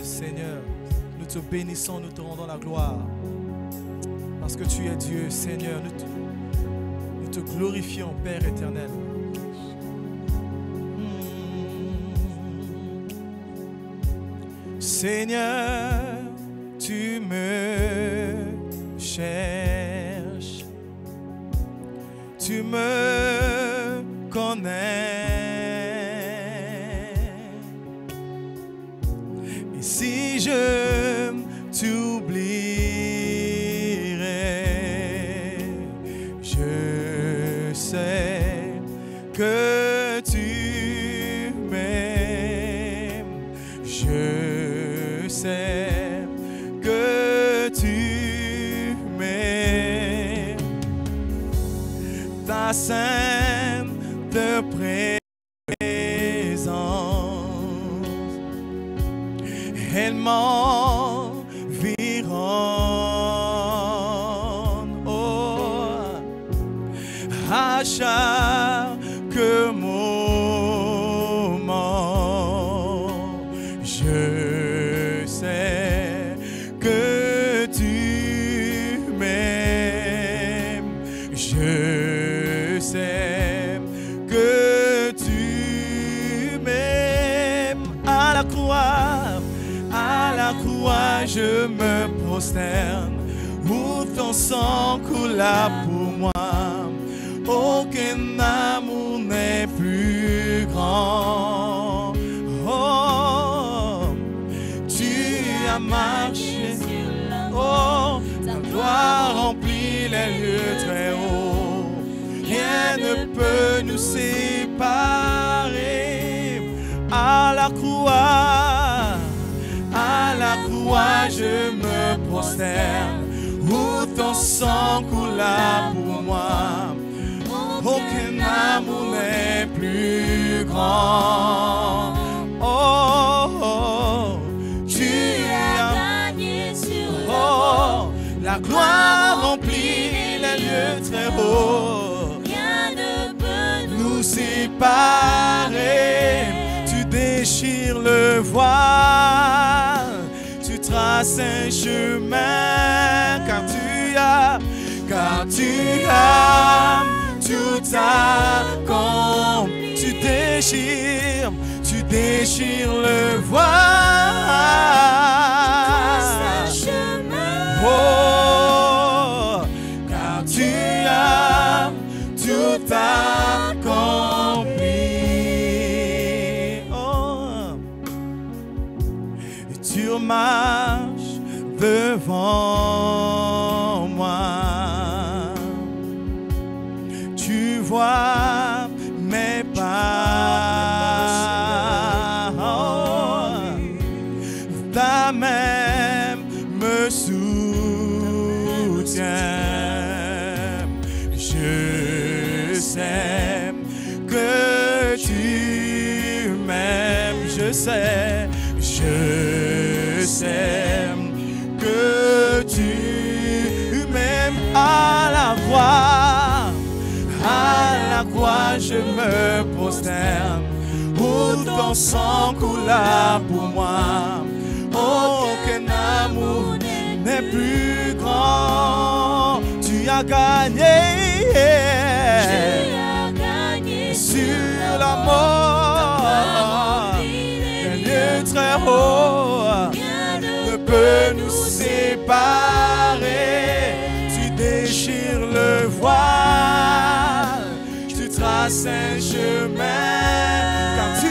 Seigneur, nous te bénissons, nous te rendons la gloire. Parce que tu es Dieu, Seigneur, nous te glorifions, Père éternel. Seigneur, tu me cherches, tu me connais. Et si je t'oublierai, je sais que tu m'aimes. Je sais que tu m'aimes. Ta sainte présence, elle m'environne. Oh, à chaque moment, je sais que tu m'aimes. Je sais que tu m'aimes. À la croix, je me prosterne, où ton sang coula pour moi. Aucun amour n'est plus grand. Oh, tu as marché, oh, ta gloire remplit les lieux très hauts. Rien ne peut nous séparer. À la croix, je me prosterne, où ton sang coula pour moi. Aucun amour n'est plus grand. Oh, oh, tu as gagné sur la gloire remplit les lieux très hauts. Rien ne peut nous séparer. Tu déchires le voile, tu traces un chemin, car tu as tout accompli. Tu déchires le voile, oh, car tu as tout accompli. Oh, et tu marches devant moi. Tu vois mes pas, sais que tu m'aimes. À la croix je me prosterne, où ton sang coula pour moi. Aucun amour n'est plus grand. Tu as gagné, sur la mort. Un lieu très haut ne peut nous séparer. Tu déchires le voile, tu traces un chemin, car tu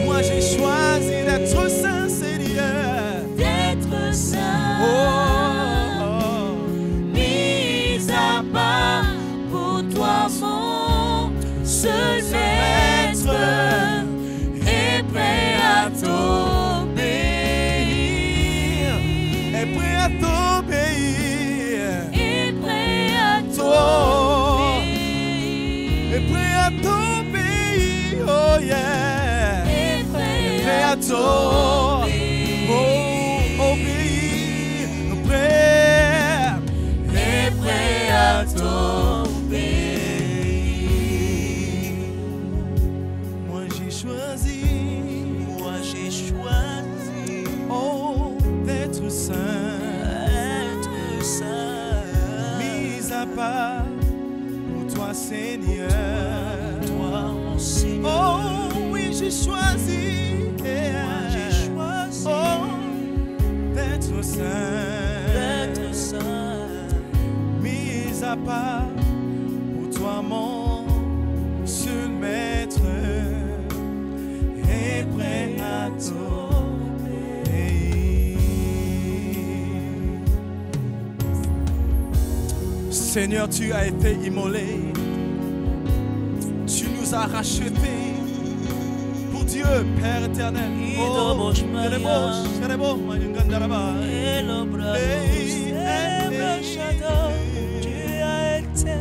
Moi j'ai choisi d'être saint, Seigneur. D'être saint. Mis à part pour toi, mon seul maître, est prêt à t'obéir. Est prêt à t'obéir. Est prêt à t'obéir. Est prêt à t'obéir. Oh yeah. Est prêt à t'obéir. Oh, obéir. Prêt. Est prêt à t'obéir. Moi j'ai choisi. Moi j'ai choisi. Oh, d'être saint. part pour toi, Seigneur. Toi, mon Seigneur. Oh oui, j'ai choisi. Moi, j'ai choisi Oh, d'être saint. d'être saint. Mis à part pour toi, mon seul maître, et prêt à t'obéir. Seigneur, tu as été immolé. Tu nous as rachetés pour Dieu, Père éternel. Oh, Tu as été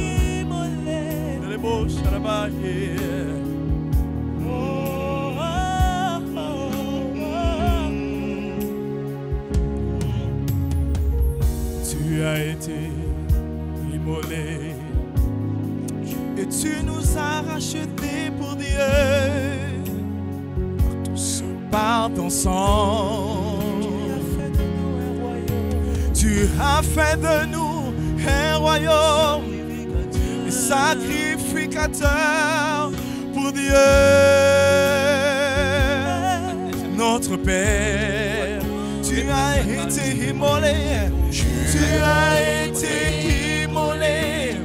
immolé. Tu as été immolé et tu nous as rachetés pour Dieu par ton sang. Tu as fait de nous un royaume, des sacrificateurs pour Dieu, notre Père. Tu as été immolé, tu as été immolé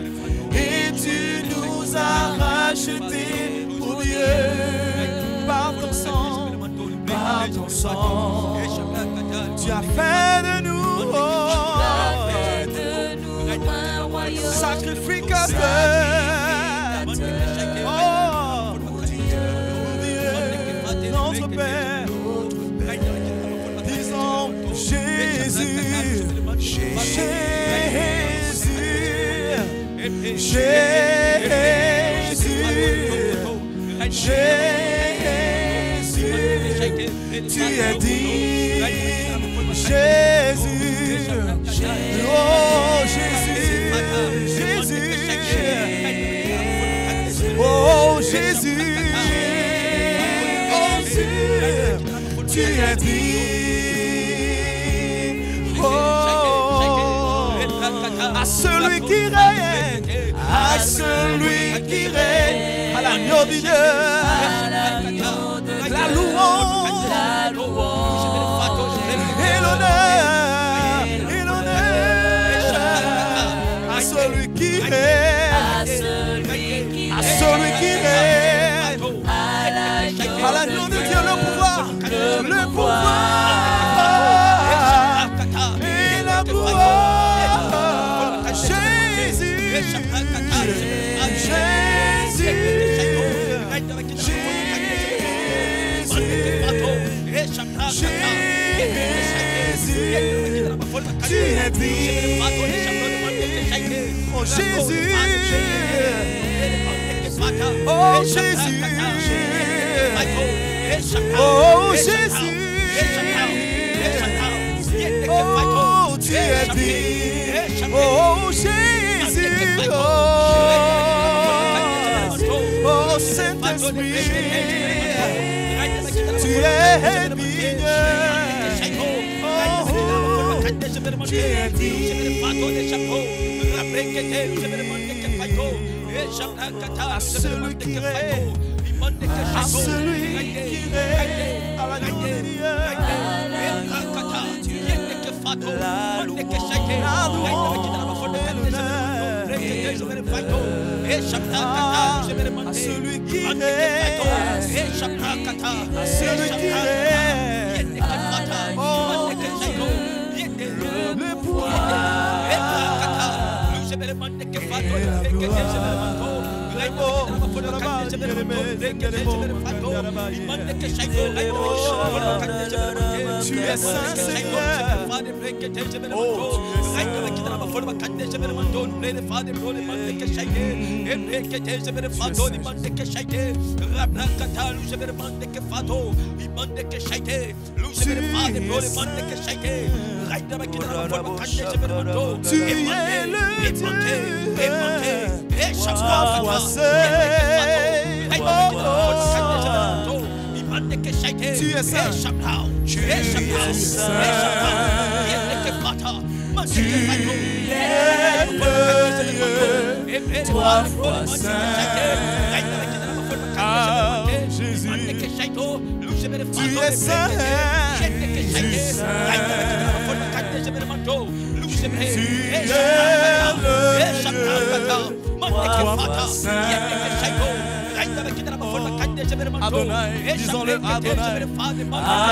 et tu nous as rachetés pour Dieu par ton sang, par ton sang. Tu as fait de nous sacrificateurs. Oh, Dieu, notre Père. Disons Jésus, tu es digne, Jésus, oh Jésus, oh Jésus, tu es digne, oh, à celui qui règne, à celui qui règne, à l'agneau de Dieu, la louange, et l'honneur, à celui qui règne, à celui qui règne, à l'agneau de Dieu, le pouvoir, et la gloire, Jésus, tu es digne, oh Jésus, oh Jésus, oh Jésus, oh tu es digne, oh Jésus, oh Saint-Esprit, tu es digne. Tu es digne, à celui qui règne, à celui qui règne, à l'agneau de Dieu, la louange, à celui qui règne, à celui qui règne, oh, le pouvoir et la tu es saint, Seigneur. Tu es le Dieu, trois fois seul. Tu es saint, tu es saint. Tu es le Dieu, trois fois saint. Ah, Jésus, tu es saint. Tu es saint. Adonai, disons-le, Adonai,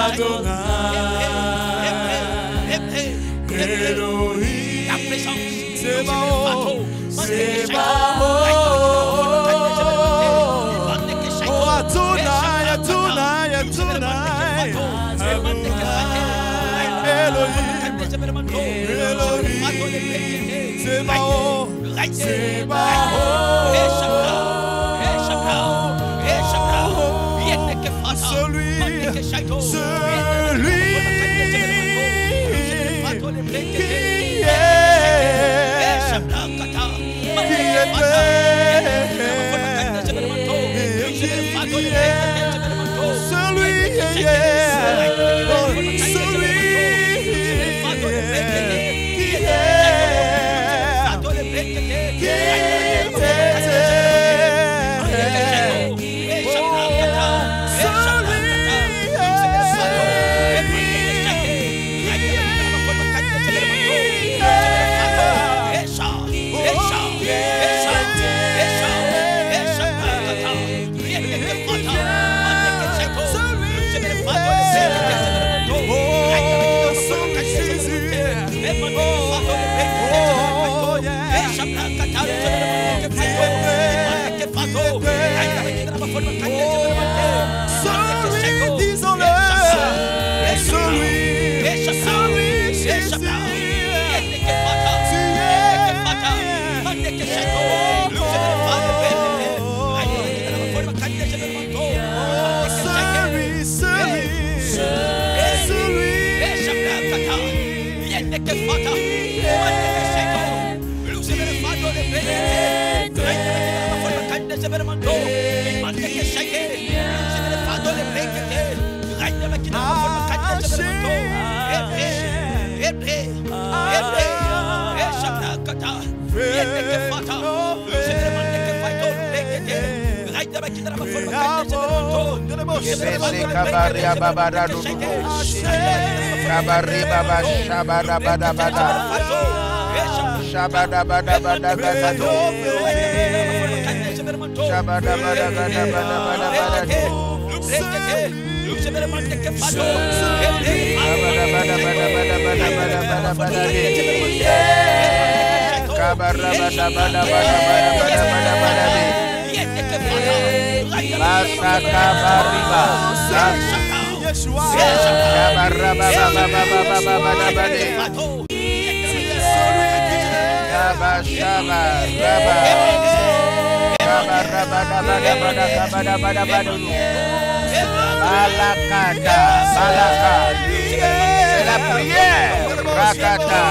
Adonai, Elohim, Tsebaoth, oh Adonai, Adonai, Adonai, Elohim, Elohim, Tsebaoth, c'est la prière. Rakata.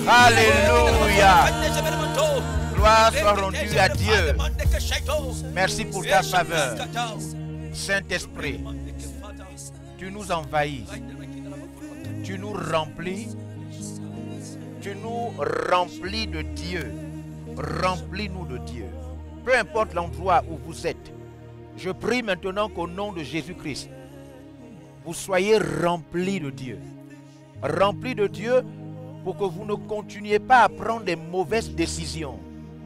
Alléluia. Gloire soit rendue à Dieu. Merci pour ta faveur. Saint-Esprit, tu nous envahis. Tu nous remplis. Tu nous remplis de Dieu. Remplis-nous de Dieu. Peu importe l'endroit où vous êtes, je prie maintenant qu'au nom de Jésus-Christ, vous soyez remplis de Dieu. Remplis de Dieu pour que vous ne continuiez pas à prendre des mauvaises décisions.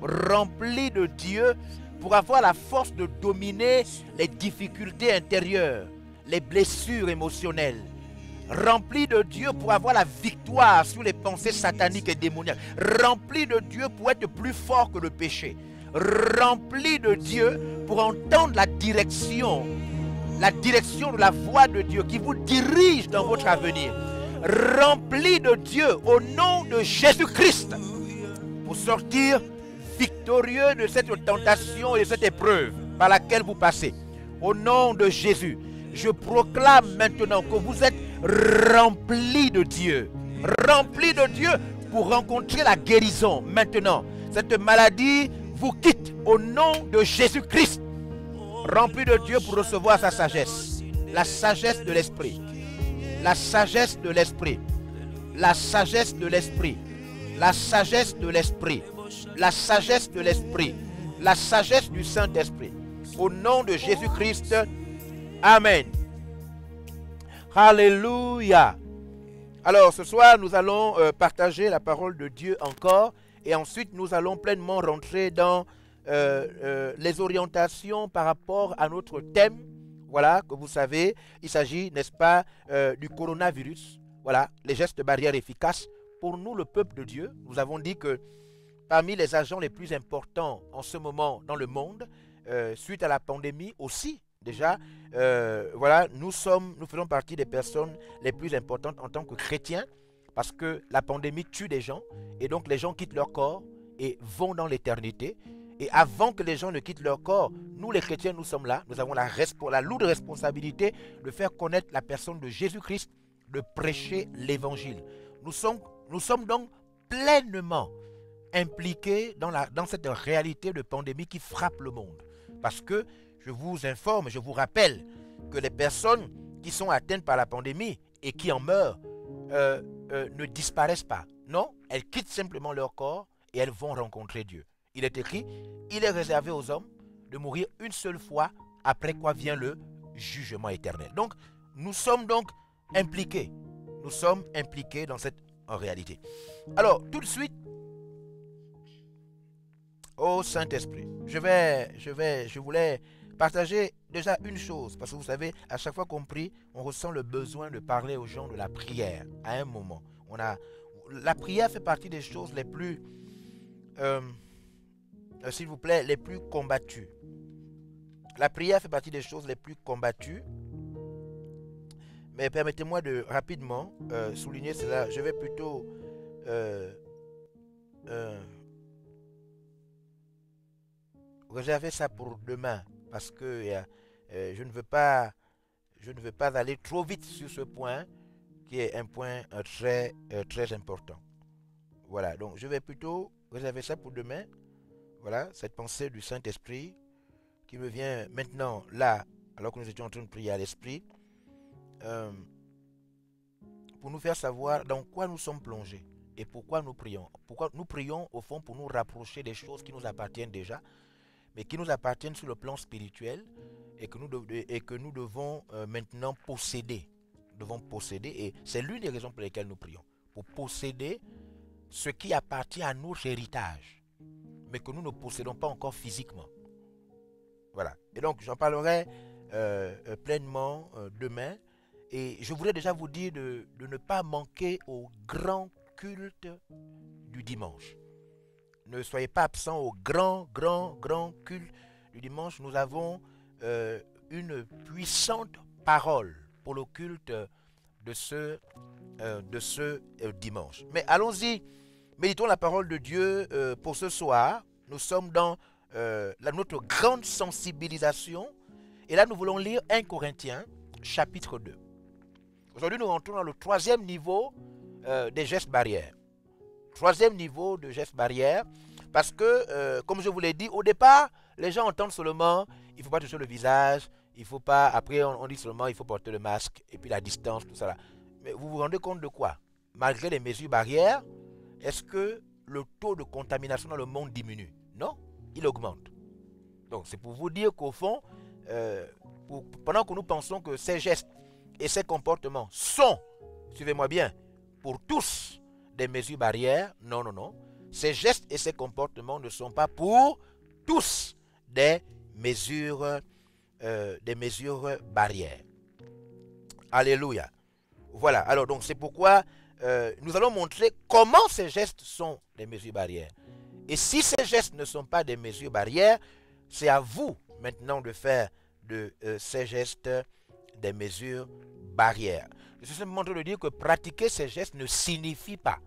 Remplis de Dieu pour avoir la force de dominer les difficultés intérieures, les blessures émotionnelles. Rempli de Dieu pour avoir la victoire sur les pensées sataniques et démoniaques. Rempli de Dieu pour être plus fort que le péché. Rempli de Dieu pour entendre la direction de la voix de Dieu qui vous dirige dans votre avenir. Rempli de Dieu au nom de Jésus-Christ pour sortir victorieux de cette tentation et de cette épreuve par laquelle vous passez. Au nom de Jésus, je proclame maintenant que vous êtes remplis de Dieu. Remplis de Dieu pour rencontrer la guérison maintenant. Cette maladie vous quitte au nom de Jésus-Christ. Remplis de Dieu pour recevoir sa sagesse. La sagesse de l'esprit. La sagesse de l'esprit. La sagesse de l'esprit. La sagesse de l'esprit. La sagesse de l'esprit. La sagesse du Saint-Esprit. Au nom de Jésus-Christ. Amen. Alléluia. Alors ce soir nous allons partager la parole de Dieu encore. Et ensuite nous allons pleinement rentrer dans les orientations par rapport à notre thème. Voilà, que vous savez, il s'agit, n'est-ce pas, du coronavirus. Voilà, les gestes barrières efficaces. Pour nous, le peuple de Dieu, nous avons dit que parmi les agents les plus importants en ce moment dans le monde, suite à la pandémie aussi, déjà, voilà, nous faisons partie des personnes les plus importantes en tant que chrétiens, parce que la pandémie tue des gens, et donc les gens quittent leur corps et vont dans l'éternité. Et avant que les gens ne quittent leur corps, nous les chrétiens, nous sommes là, nous avons la lourde responsabilité de faire connaître la personne de Jésus-Christ, de prêcher l'évangile. Nous sommes donc pleinement impliqués dans cette réalité de pandémie qui frappe le monde. Parce que je vous informe, je vous rappelle que les personnes qui sont atteintes par la pandémie et qui en meurent ne disparaissent pas. Non, elles quittent simplement leur corps et elles vont rencontrer Dieu. Il est écrit, il est réservé aux hommes de mourir une seule fois, après quoi vient le jugement éternel. Donc, nous sommes donc impliqués. Nous sommes impliqués dans cette réalité. Alors, tout de suite, au Saint-Esprit, je voulais partager déjà une chose, parce que vous savez, à chaque fois qu'on prie, on ressent le besoin de parler aux gens de la prière. À un moment, la prière fait partie des choses les plus, s'il vous plaît, les plus combattues. La prière fait partie des choses les plus combattues. Mais permettez-moi de rapidement souligner cela. Je vais plutôt réserver ça pour demain, parce que je ne veux pas aller trop vite sur ce point qui est un point très important. Voilà, donc je vais plutôt réserver ça pour demain. Voilà, cette pensée du Saint-Esprit qui me vient maintenant là, alors que nous étions en train de prier à l'Esprit, pour nous faire savoir dans quoi nous sommes plongés et pourquoi nous prions. Pourquoi nous prions au fond pour nous rapprocher des choses qui nous appartiennent déjà, mais qui nous appartiennent sur le plan spirituel et que nous devons maintenant posséder. Nous devons posséder, et c'est l'une des raisons pour lesquelles nous prions. Pour posséder ce qui appartient à notre héritage, mais que nous ne possédons pas encore physiquement. Voilà. Et donc, j'en parlerai pleinement demain. Et je voudrais déjà vous dire de ne pas manquer au grand culte du dimanche. Ne soyez pas absents au grand culte du dimanche. Nous avons une puissante parole pour le culte de ce dimanche. Mais allons-y, méditons la parole de Dieu pour ce soir. Nous sommes dans notre grande sensibilisation. Et là, nous voulons lire 1 Corinthiens, chapitre 2. Aujourd'hui, nous rentrons dans le 3e niveau des gestes barrières. 3e niveau de gestes barrières. Parce que, comme je vous l'ai dit, au départ, les gens entendent seulement, il ne faut pas toucher le visage, il faut pas, après on dit seulement, il faut porter le masque, et puis la distance, tout ça là. Mais vous vous rendez compte de quoi? Malgré les mesures barrières, est-ce que le taux de contamination dans le monde diminue? Non, il augmente. Donc c'est pour vous dire qu'au fond, pendant que nous pensons que ces gestes et ces comportements sont, suivez-moi bien, pour tous des mesures barrières, non. Ces gestes et ces comportements ne sont pas pour tous des mesures barrières. Alléluia. Voilà, alors donc c'est pourquoi nous allons montrer comment ces gestes sont des mesures barrières. Et si ces gestes ne sont pas des mesures barrières, c'est à vous maintenant de faire de ces gestes des mesures barrières. Je suis simplement en train de dire que pratiquer ces gestes ne signifie pas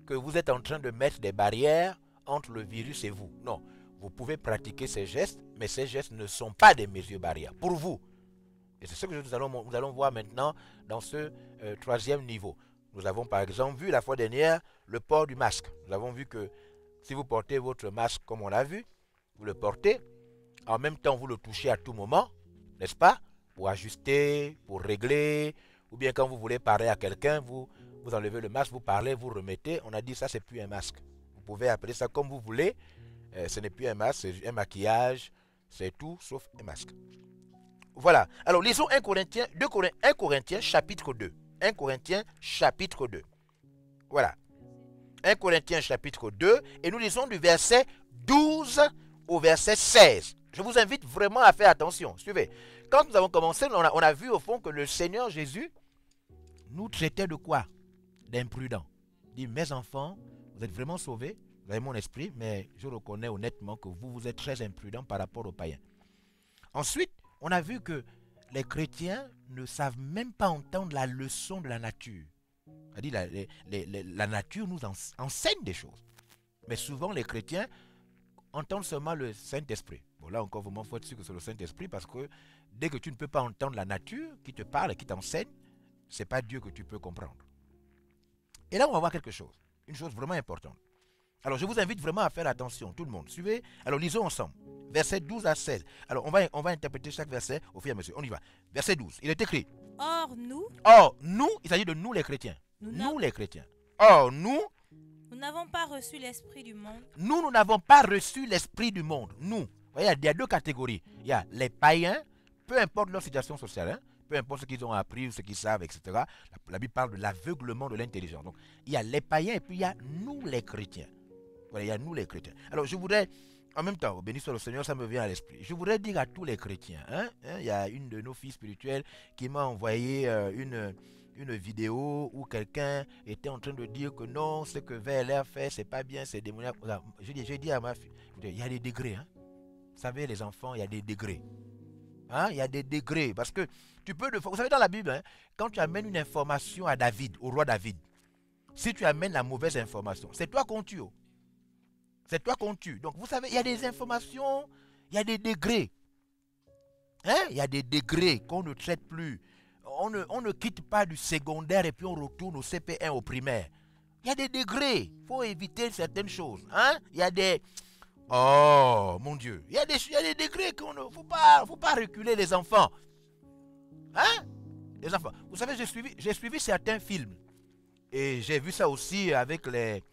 que vous êtes en train de mettre des barrières entre le virus et vous. Non, vous pouvez pratiquer ces gestes, mais ces gestes ne sont pas des mesures barrières pour vous. Et c'est ce que nous allons voir maintenant dans ce troisième niveau. Nous avons par exemple vu la fois dernière le port du masque. Nous avons vu que si vous portez votre masque comme on l'a vu, vous le portez, en même temps vous le touchez à tout moment, n'est-ce pas? Pour ajuster, pour régler, ou bien quand vous voulez parler à quelqu'un, vous enlevez le masque, vous parlez, vous remettez. On a dit ça, c'est plus un masque. Vous pouvez appeler ça comme vous voulez. Ce n'est plus un masque, c'est un maquillage, c'est tout sauf un masque. Voilà. Alors lisons 1 Corinthiens chapitre 2. 1 Corinthiens chapitre 2. Voilà. 1 Corinthiens chapitre 2 et nous lisons du verset 12 au verset 16. Je vous invite vraiment à faire attention. Suivez. Quand nous avons commencé, on a vu au fond que le Seigneur Jésus nous traitait de quoi? D'imprudents. Il dit, mes enfants, vous êtes vraiment sauvés, vous avez mon esprit, mais je reconnais honnêtement que vous êtes très imprudents par rapport aux païens. Ensuite, on a vu que les chrétiens ne savent même pas entendre la leçon de la nature. C'est-à-dire la nature nous enseigne des choses. Mais souvent, les chrétiens entendent seulement le Saint-Esprit. Bon, là encore, vraiment, il faut être sûr que c'est le Saint-Esprit parce que dès que tu ne peux pas entendre la nature qui te parle et qui t'enseigne, ce n'est pas Dieu que tu peux comprendre. Et là, on va voir quelque chose. Une chose vraiment importante. Alors, je vous invite vraiment à faire attention, tout le monde. Suivez. Alors, lisons ensemble. Versets 12 à 16. Alors, on va interpréter chaque verset au fur et à mesure. On y va. Verset 12. Il est écrit. Or, nous, il s'agit de nous les chrétiens. Nous les chrétiens. Or, nous n'avons pas reçu l'esprit du monde. Nous n'avons pas reçu l'esprit du monde. Nous. Vous voyez, il y a deux catégories. Il y a les païens, peu importe leur situation sociale, hein, peu importe ce qu'ils ont appris, ce qu'ils savent, etc. La Bible parle de l'aveuglement de l'intelligence. Donc, il y a les païens et puis il y a nous les chrétiens. Voilà, il y a nous les chrétiens. Alors, je voudrais, en même temps, béni soit le Seigneur, ça me vient à l'esprit. Je voudrais dire à tous les chrétiens, il y a une de nos filles spirituelles qui m'a envoyé une vidéo où quelqu'un était en train de dire que non, ce que VLR fait, c'est pas bien, c'est démoniaque. J'ai dit à ma fille, il y a des degrés. Hein. Vous savez, les enfants, il y a des degrés. Il y a des degrés. Parce que vous savez, dans la Bible, hein, quand tu amènes une information à David, au roi David, si tu amènes la mauvaise information, c'est toi qu'on tue. C'est toi qu'on tue. Donc, vous savez, il y a des informations, il y a des degrés. Il y a des degrés qu'on ne traite plus. On ne quitte pas du secondaire et puis on retourne au CP1, au primaire. Il y a des degrés. Il faut éviter certaines choses. Il y a des... Oh, mon Dieu. Il y a des degrés qu'il ne faut pas reculer les enfants. Les enfants. Vous savez, j'ai suivi certains films. Et j'ai vu ça aussi avec les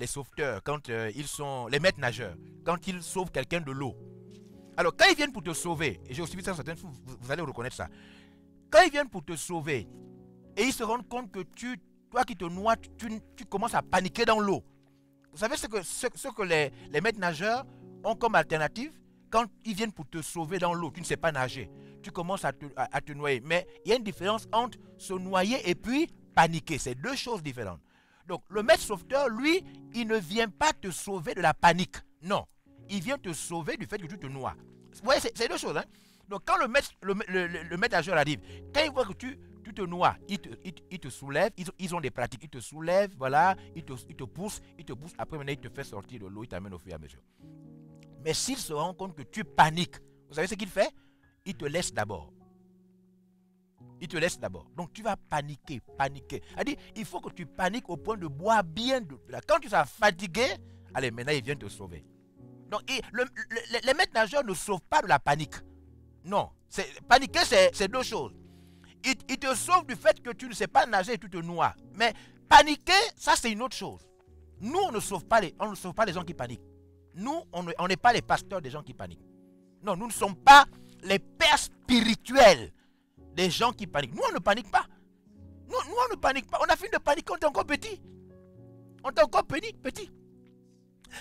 sauveteurs, quand ils sont les maîtres nageurs, quand ils sauvent quelqu'un de l'eau. Alors, quand ils viennent pour te sauver, et j'ai aussi vu ça certaines fois, vous allez reconnaître ça. Quand ils viennent pour te sauver, et ils se rendent compte que toi qui te noies, tu commences à paniquer dans l'eau. Vous savez ce que les maîtres nageurs ont comme alternative? Quand ils viennent pour te sauver dans l'eau, tu ne sais pas nager, tu commences à te noyer. Mais il y a une différence entre se noyer et puis paniquer. C'est deux choses différentes. Donc, le maître sauveteur, lui, il ne vient pas te sauver de la panique. Non. Il vient te sauver du fait que tu te noies. Vous voyez, c'est deux choses. Hein? Donc, quand le maître nageur arrive, quand il voit que tu te noies, il te soulève. Ils ont des pratiques. Ils te soulèvent, voilà. Ils te poussent. Après, maintenant, il te fait sortir de l'eau. Il t'amène au fur et à mesure. Mais s'il se rend compte que tu paniques, vous savez ce qu'il fait? Il te laisse d'abord. Il te laisse d'abord. Donc tu vas paniquer. C'est-à-dire, il faut que tu paniques au point de boire bien de là. Quand tu seras fatigué, allez, maintenant il vient te sauver. Donc les maîtres nageurs ne sauvent pas de la panique. Non. Paniquer, c'est deux choses. Ils te sauvent du fait que tu ne sais pas nager et tu te noies. Mais paniquer, ça c'est une autre chose. Nous, on ne sauve pas les gens qui paniquent. Nous, on n'est pas les pasteurs des gens qui paniquent. Non, nous ne sommes pas les pères spirituels des gens qui paniquent. Nous, on ne panique pas. Nous, on ne panique pas. On a fini de paniquer, on est encore petit. On est encore petit.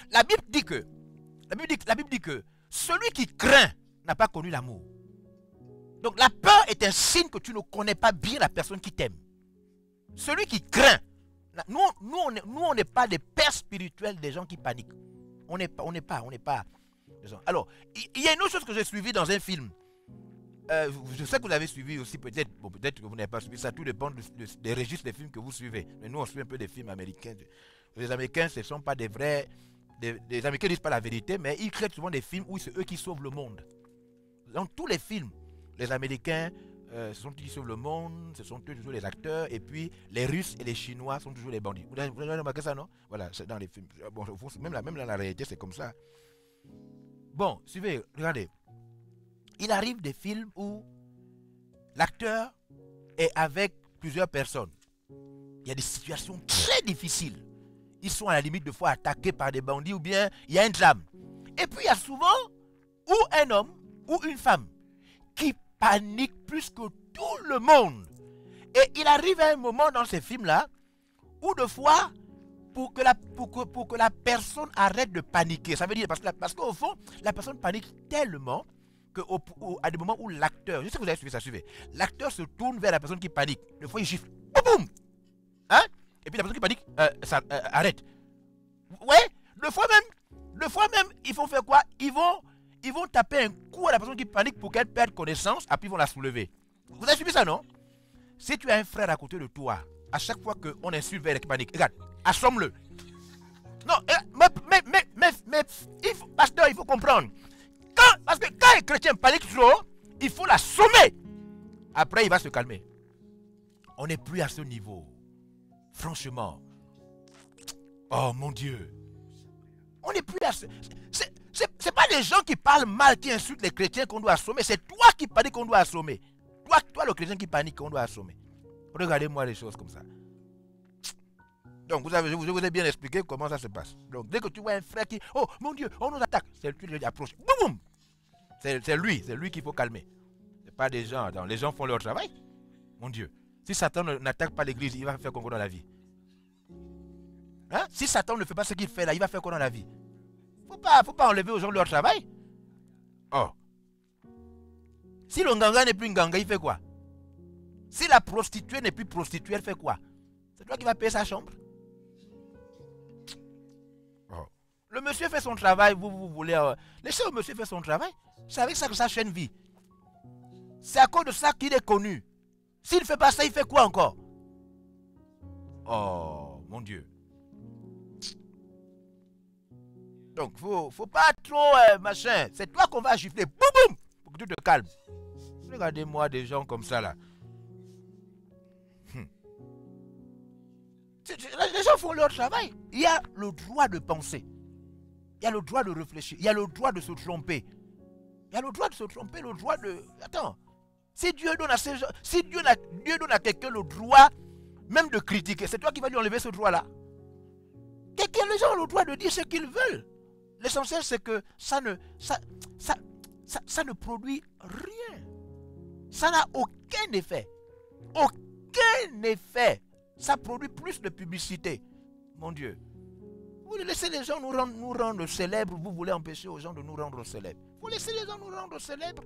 La Bible dit que La Bible dit que celui qui craint n'a pas connu l'amour. Donc la peur est un signe que tu ne connais pas bien la personne qui t'aime. Celui qui craint. Nous, on n'est pas des pères spirituels des gens qui paniquent. On n'est pas. Alors, il y a une autre chose que j'ai suivie dans un film. Je sais que vous avez suivi aussi, peut-être que vous n'avez pas suivi ça, tout dépend des registres des films que vous suivez. Mais nous, on suit un peu des films américains. Les Américains, ce ne sont pas des vrais... Les Américains ne disent pas la vérité, mais ils créent souvent des films où c'est eux qui sauvent le monde. Dans tous les films, les Américains, ce sont eux qui sauvent le monde, ce sont eux toujours les acteurs, et puis les Russes et les Chinois sont toujours les bandits. Vous avez remarqué ça, non? Voilà, c'est dans les films. Bon, même dans la réalité, c'est comme ça. Bon, suivez, regardez. Il arrive des films où l'acteur est avec plusieurs personnes. Il y a des situations très difficiles. Ils sont à la limite de fois attaqués par des bandits ou bien il y a un drame. Et puis il y a souvent ou un homme ou une femme qui panique plus que tout le monde. Et il arrive à un moment dans ces films-là où de fois, pour que la personne arrête de paniquer, ça veut dire parce qu'au fond, la personne panique tellement qu'à des moments où l'acteur, je sais que vous avez suivi ça, suivez, l'acteur se tourne vers la personne qui panique. Des fois il gifle, boum boum, hein? Et puis la personne qui panique, arrête. Ouais, deux fois même, ils vont faire quoi? Ils vont taper un coup à la personne qui panique pour qu'elle perde connaissance, après ils vont la soulever. Vous avez suivi ça, non? Si tu as un frère à côté de toi, à chaque fois qu'on insulte vers qui panique, regarde, assomme-le. Non, mais pasteur, il faut comprendre. Parce que quand un chrétien panique trop, il faut l'assommer. Après, il va se calmer. On n'est plus à ce niveau. Franchement. Oh mon Dieu. On n'est plus à ce... C'est pas les gens qui parlent mal, qui insultent les chrétiens qu'on doit assommer. C'est toi qui paniques qu'on doit assommer. Toi le chrétien qui panique qu'on doit assommer. Regardez-moi les choses comme ça. Donc je vous ai bien expliqué comment ça se passe. Donc dès que tu vois un frère qui... Oh mon Dieu, on nous attaque. C'est lui qui approche. Boum boum. C'est lui qu'il faut calmer. C'est pas des gens. Les gens font leur travail. Mon Dieu. Si Satan n'attaque pas l'église, il va faire quoi dans la vie? Hein? Si Satan ne fait pas ce qu'il fait là, il va faire quoi dans la vie? Faut pas enlever aux gens leur travail. Oh. Si le nganga n'est plus nganga, il fait quoi? Si la prostituée n'est plus prostituée, elle fait quoi? C'est toi qui vas payer sa chambre. Oh. Le monsieur fait son travail, vous voulez... laissez le monsieur faire son travail. C'est avec ça que sa chaîne vit. C'est à cause de ça qu'il est connu. S'il ne fait pas ça, il fait quoi encore? Oh, mon Dieu. Donc, faut pas trop, machin. C'est toi qu'on va gifler. Boum, boum, pour que tu te calmes. Regardez-moi des gens comme ça, là. Les gens font leur travail. Il y a le droit de penser. Il y a le droit de réfléchir. Il y a le droit de se tromper. Il y a le droit de se tromper, le droit de... Attends. Si Dieu donne à ces gens, Dieu donne à quelqu'un le droit même de critiquer, c'est toi qui vas lui enlever ce droit-là. Les gens ont le droit de dire ce qu'ils veulent. L'essentiel, c'est que ça ne produit rien. Ça n'a aucun effet. Aucun effet. Ça produit plus de publicité. Mon Dieu. Vous laissez les gens nous rendre célèbres. Vous voulez empêcher aux gens de nous rendre célèbres. Vous laissez les gens nous rendre célèbres.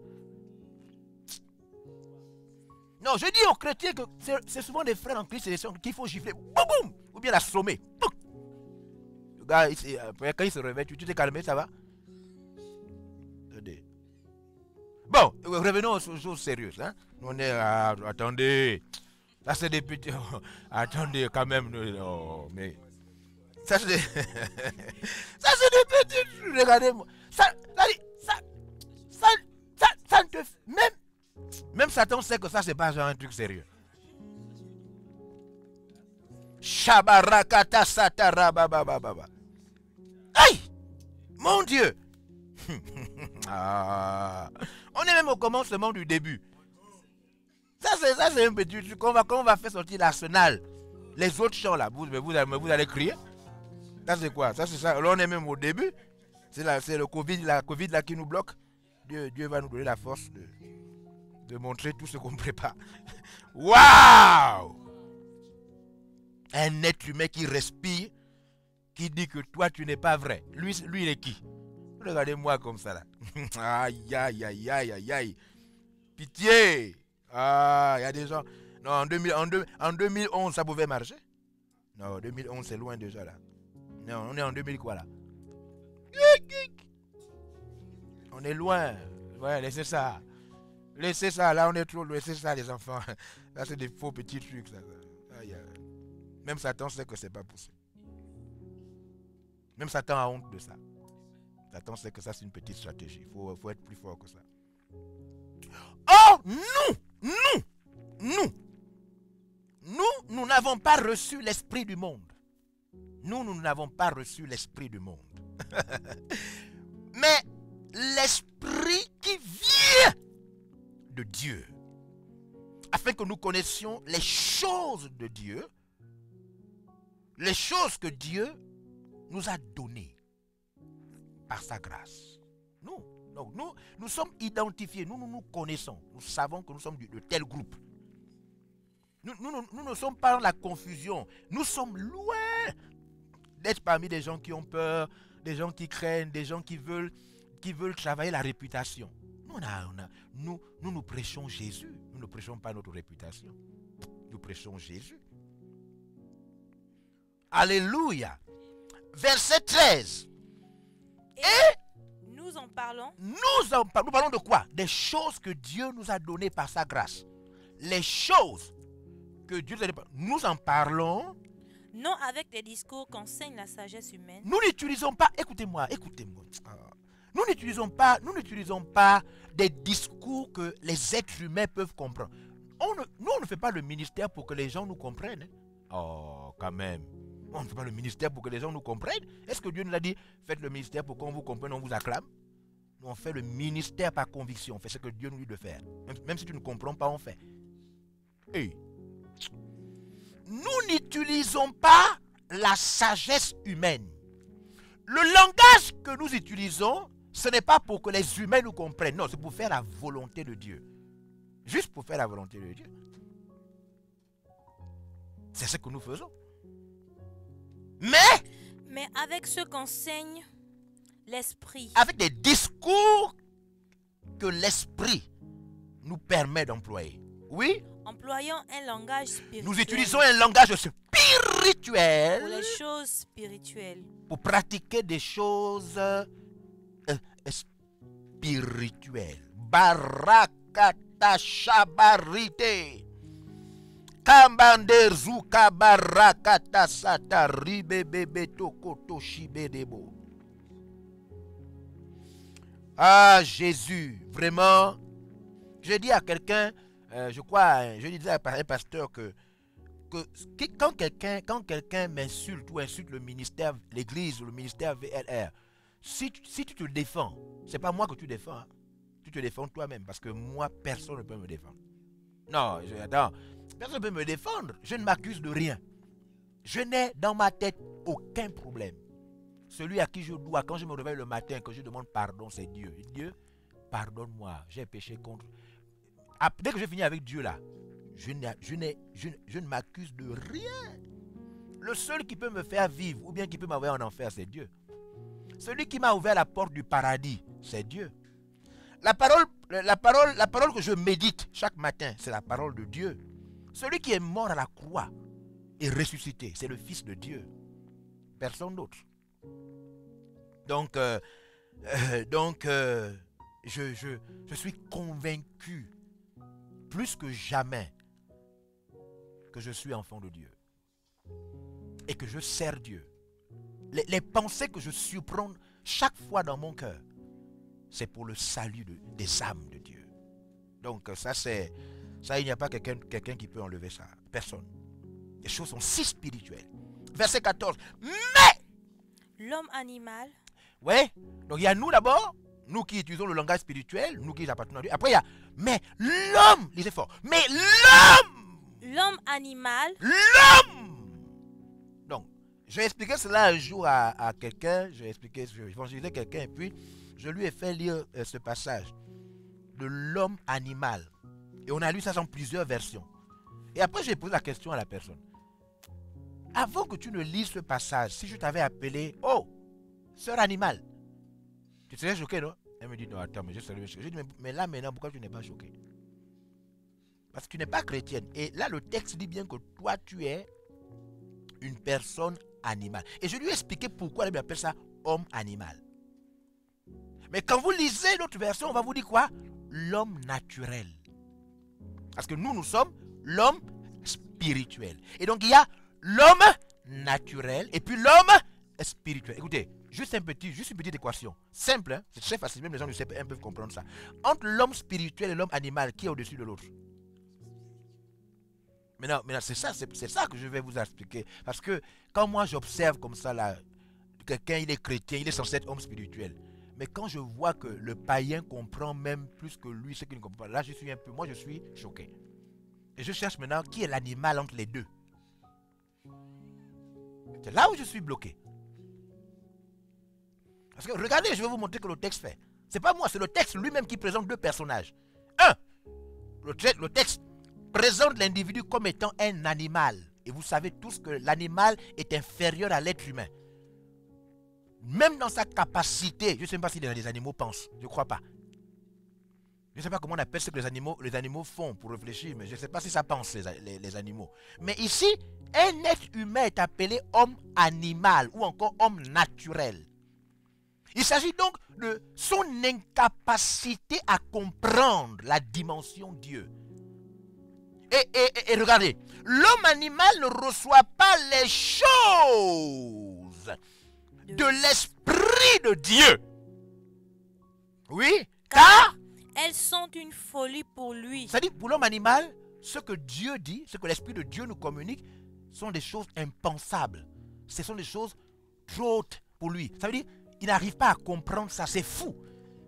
Non, je dis aux chrétiens que c'est souvent des frères en Christ qu'il faut gifler. Boum, boum, ou bien l'assommer. Le gars, quand il se réveille, tu t'es calmé, ça va? Bon, revenons aux choses sérieuses. Hein? On est... attendez. Ça, c'est des petits... attendez, quand même. Non, mais... Ça, c'est des... ça, c'est des petits... Regardez-moi. Ça ne te... Même Satan sait que ça, c'est pas genre un truc sérieux. Shabarakata satarabababa. Aïe! Mon Dieu! On est même au commencement du début. Ça c'est un petit truc. Quand on va faire sortir l'arsenal, les autres chants là, vous allez crier. Ça c'est quoi? Ça c'est ça. Là on est même au début. C'est le Covid, la Covid là qui nous bloque. Dieu va nous donner la force de montrer tout ce qu'on prépare. Waouh! Un être humain qui respire, qui dit que toi tu n'es pas vrai. Lui il est qui? Regardez-moi comme ça là. Aïe, aïe, aïe, aïe, aïe, aïe. Pitié. Ah, il y a des gens. Non, en 2011, ça pouvait marcher. Non, 2011, c'est loin déjà là. Non, on est en 2000 quoi là. On est loin. Ouais, laissez ça. Laissez ça, là on est trop loin. Laissez ça les enfants. Là c'est des faux petits trucs. Ça. Aïe, aïe. Même Satan sait que c'est pas possible. Même Satan a honte de ça. Satan sait que ça c'est une petite stratégie. Il faut être plus fort que ça. Oh, nous n'avons pas reçu l'esprit du monde. Nous n'avons pas reçu l'esprit du monde. Mais l'esprit qui vient de Dieu. Afin que nous connaissions les choses de Dieu. Les choses que Dieu nous a données par sa grâce. Nous sommes identifiés, nous connaissons, nous savons que nous sommes de tel groupe. Nous ne sommes pas dans la confusion, nous sommes loin d'être parmi des gens qui ont peur, des gens qui craignent, des gens qui veulent travailler la réputation. Nous prêchons Jésus, nous ne prêchons pas notre réputation, nous prêchons Jésus. Alléluia. Verset 13. Et nous en parlons. Nous parlons de quoi? Des choses que Dieu nous a données par sa grâce. Les choses que Dieu nous a données. Nous en parlons. Non avec des discours qu'enseigne la sagesse humaine. Nous n'utilisons pas, écoutez-moi. Nous n'utilisons pas des discours que les êtres humains peuvent comprendre. Nous, on ne fait pas le ministère pour que les gens nous comprennent. Hein? Oh, quand même. On ne fait pas le ministère pour que les gens nous comprennent. Est-ce que Dieu nous a dit, faites le ministère pour qu'on vous comprenne, on vous acclame? Nous, on fait le ministère par conviction. On fait ce que Dieu nous dit de faire. Même si tu ne comprends pas, on fait. Hey. Nous n'utilisons pas la sagesse humaine. Le langage que nous utilisons, ce n'est pas pour que les humains nous comprennent. Non, c'est pour faire la volonté de Dieu. Juste pour faire la volonté de Dieu. C'est ce que nous faisons. Mais avec ce qu'enseigne l'esprit. Avec des discours que l'esprit nous permet d'employer. Oui. Employant un langage spirituel. Nous utilisons un langage spirituel. Pour les choses spirituelles. Pour pratiquer des choses spirituelles. Barakata shabarite. Kambander zuka barakata sata ribebebe tokoto shibedebo. Ah Jésus, vraiment. Je dis à quelqu'un, je disais à un pasteur que quand quelqu'un m'insulte ou insulte le ministère, l'église ou le ministère VLR, si tu te défends, c'est pas moi que tu défends. Hein. Tu te défends toi-même parce que moi, personne ne peut me défendre. Non, attends. Personne ne peut me défendre. Je ne m'accuse de rien. Je n'ai dans ma tête aucun problème. Celui à qui je dois, quand je me réveille le matin, que je demande pardon, c'est Dieu. Dieu, pardonne-moi, j'ai péché contre. Dès que je finis avec Dieu là, je ne m'accuse de rien. Le seul qui peut me faire vivre ou bien qui peut m'envoyer en enfer, c'est Dieu. Celui qui m'a ouvert la porte du paradis, c'est Dieu. La parole que je médite chaque matin, c'est la parole de Dieu. Celui qui est mort à la croix et ressuscité, c'est le Fils de Dieu. Personne d'autre. Donc, je suis convaincu, plus que jamais, que je suis enfant de Dieu. Et que je sers Dieu. Les pensées que je surprends chaque fois dans mon cœur, c'est pour le salut des âmes de Dieu. Donc ça, il n'y a pas quelqu'un qui peut enlever ça. Personne. Les choses sont si spirituelles. Verset 14. Mais l'homme animal. Oui. Donc il y a nous d'abord, nous qui utilisons le langage spirituel, nous qui appartenons à Dieu. Après il y a, mais l'homme, lisez fort, mais l'homme animal. L'homme. Donc, j'ai expliqué cela un jour à quelqu'un, j'ai évangélisé quelqu'un et puis je lui ai fait lire ce passage de l'homme animal. Et on a lu ça dans plusieurs versions. Et après, j'ai posé la question à la personne. Avant que tu ne lises ce passage, si je t'avais appelé, oh, sœur animal, Tu serais choqué, non? Elle me dit, non, attends, mais je serais choqué. Je dis, mais là, maintenant, pourquoi tu n'es pas choqué? Parce que tu n'es pas chrétienne. Et là, le texte dit bien que toi, tu es une personne animale. Et je lui ai expliqué pourquoi la Bible appelle ça homme animal. Mais quand vous lisez l'autre version, on va vous dire quoi? L'homme naturel. Parce que nous sommes l'homme spirituel. Et donc, il y a l'homme naturel et puis l'homme spirituel. Écoutez, juste une petite équation. Simple, hein? C'est très facile, même les gens du CP1 peuvent comprendre ça. Entre l'homme spirituel et l'homme animal, qui est au-dessus de l'autre? Maintenant c'est ça que je vais vous expliquer. Parce que quand moi j'observe comme ça, là, quelqu'un il est chrétien, il est censé être homme spirituel. Mais quand je vois que le païen comprend même plus que lui ce qu'il ne comprend pas, là je suis choqué. Et je cherche maintenant qui est l'animal entre les deux. C'est là où je suis bloqué. Parce que regardez, je vais vous montrer que le texte fait. C'est pas moi, c'est le texte lui-même qui présente deux personnages. Le texte présente l'individu comme étant un animal. Et vous savez tous que l'animal est inférieur à l'être humain. Même dans sa capacité, je ne sais pas si les animaux pensent, je ne crois pas. Je ne sais pas comment on appelle ce que les animaux font pour réfléchir, mais je ne sais pas si ça pense les animaux. Mais ici, un être humain est appelé homme animal ou encore homme naturel. Il s'agit donc de son incapacité à comprendre la dimension Dieu. Et regardez, l'homme animal ne reçoit pas les choses de l'Esprit de Dieu. Oui, car elles sont une folie pour lui. C'est-à-dire, pour l'homme animal, ce que Dieu dit, ce que l'Esprit de Dieu nous communique, sont des choses impensables. Ce sont des choses trop hautes pour lui. Ça veut dire, il n'arrive pas à comprendre ça. C'est fou.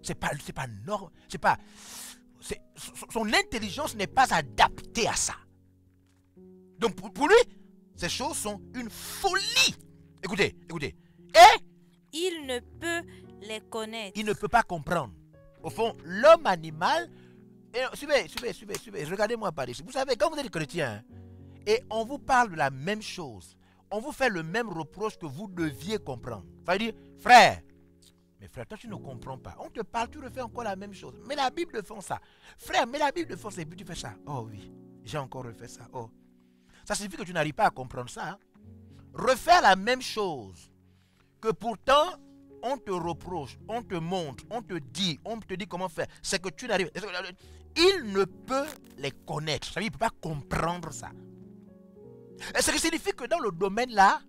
C'est pas normal. Son intelligence n'est pas adaptée à ça. Donc pour lui, ces choses sont une folie. Écoutez. Et il ne peut les connaître. Il ne peut pas comprendre. Au fond, l'homme animal... Suivez. Regardez-moi par ici. Vous savez, quand vous êtes chrétien, et on vous parle de la même chose, on vous fait le même reproche que vous deviez comprendre. Ça veut dire, frère, mais frère, toi tu ne comprends pas. On te parle, tu refais encore la même chose. Mais la Bible fait ça. Frère, mais la Bible fait ça et puis tu fais ça. Oh oui, j'ai encore refait ça. Oh. Ça signifie que tu n'arrives pas à comprendre ça. Hein? Refaire la même chose que pourtant on te reproche, on te montre, on te dit comment faire. C'est que tu n'arrives... Il ne peut les connaître. Ça veut dire, il ne peut pas comprendre ça. Et ce qui signifie que dans le domaine là,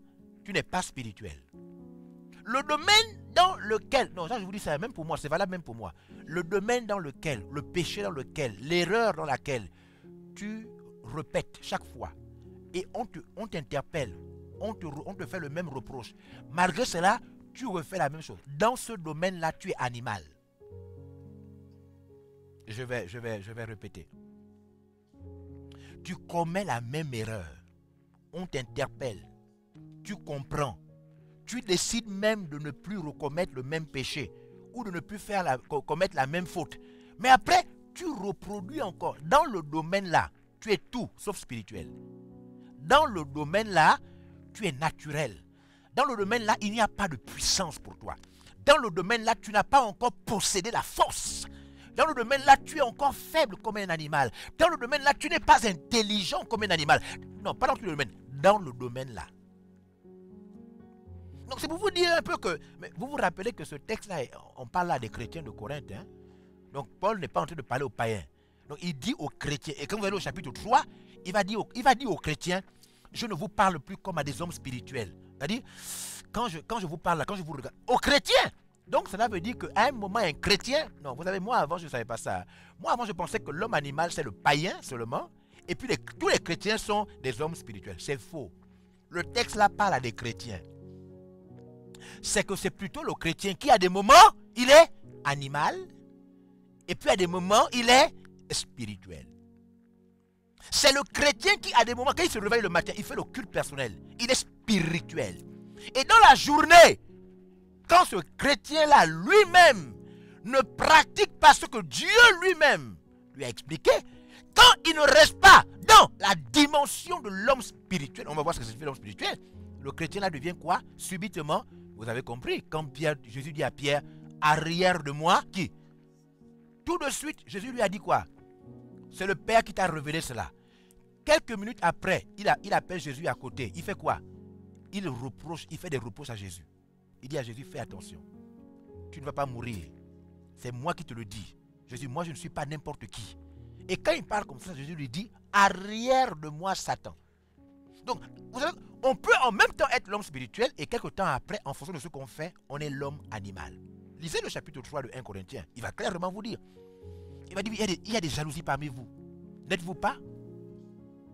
tu n'es pas spirituel. Le domaine dans lequel, non, ça je vous dis, c'est même pour moi, c'est valable même pour moi. Le domaine dans lequel, le péché dans lequel, l'erreur dans laquelle tu répètes chaque fois et on t'interpelle, on te fait le même reproche. Malgré cela, tu refais la même chose. Dans ce domaine-là, tu es animal. Je vais répéter. Tu commets la même erreur. On t'interpelle. Tu comprends. Tu décides même de ne plus recommettre le même péché ou de ne plus commettre la même faute. Mais après, tu reproduis encore. Dans le domaine-là, tu es tout sauf spirituel. Dans le domaine-là, tu es naturel. Dans le domaine-là, il n'y a pas de puissance pour toi. Dans le domaine-là, tu n'as pas encore possédé la force. Dans le domaine-là, tu es encore faible comme un animal. Dans le domaine-là, tu n'es pas intelligent comme un animal. Non, pas dans tout le domaine. Dans le domaine-là. Donc c'est pour vous dire un peu que... Mais vous vous rappelez que ce texte-là, on parle là des chrétiens de Corinthe. Hein? Donc Paul n'est pas en train de parler aux païens. Donc il dit aux chrétiens, et quand vous allez au chapitre 3, il va dire aux chrétiens, je ne vous parle plus comme à des hommes spirituels. C'est-à-dire, quand je vous parle, quand je vous regarde, aux chrétiens. Donc cela veut dire qu'à un moment, un chrétien, non, vous savez, moi avant, je ne savais pas ça. Moi avant, je pensais que l'homme animal, c'est le païen seulement. Et puis tous les chrétiens sont des hommes spirituels. C'est faux. Le texte là parle à des chrétiens. C'est que c'est plutôt le chrétien qui, à des moments, il est animal. Et puis à des moments, il est spirituel. C'est le chrétien qui, à des moments, quand il se réveille le matin, il fait le culte personnel. Il est spirituel. Et dans la journée, quand ce chrétien-là lui-même ne pratique pas ce que Dieu lui-même lui a expliqué, quand il ne reste pas dans la dimension de l'homme spirituel, on va voir ce que c'est l'homme spirituel, le chrétien-là devient quoi? Subitement, vous avez compris, quand Jésus dit à Pierre, arrière de moi, qui? Tout de suite, Jésus lui a dit quoi? C'est le Père qui t'a révélé cela. Quelques minutes après, il appelle Jésus à côté. Il fait quoi? Il fait des reproches à Jésus. Il dit à Jésus, fais attention. Tu ne vas pas mourir. C'est moi qui te le dis. Jésus, moi je ne suis pas n'importe qui. Et quand il parle comme ça, Jésus lui dit, arrière de moi Satan. Donc, vous savez, on peut en même temps être l'homme spirituel et quelques temps après, en fonction de ce qu'on fait, on est l'homme animal. Lisez le chapitre 3 de 1 Corinthiens. Il va clairement vous dire. Il va dire, il y a des jalousies parmi vous. N'êtes-vous pas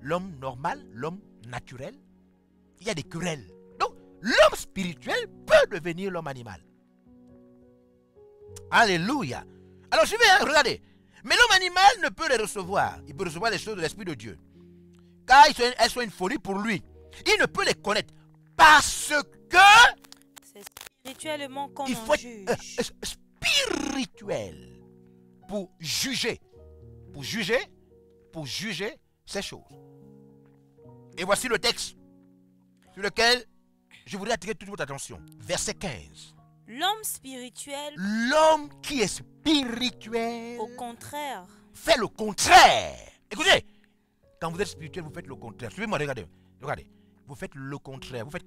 l'homme normal, l'homme naturel? Il y a des querelles. Donc, l'homme spirituel peut devenir l'homme animal. Alléluia. Alors, suivez, regardez. Mais l'homme animal ne peut les recevoir. Il peut recevoir les choses de l'Esprit de Dieu. Car elles sont une folie pour lui. Il ne peut les connaître. Parce que C'est spirituellement qu'on il faut juge. être spirituel pour juger. Pour juger ces choses. Et voici le texte sur lequel je voudrais attirer toute votre attention. Verset 15. L'homme spirituel, L'homme qui est spirituel au contraire, fait le contraire. Écoutez, quand vous êtes spirituel, vous faites le contraire. Suivez-moi, regardez. Regardez. Vous faites le contraire. Vous faites...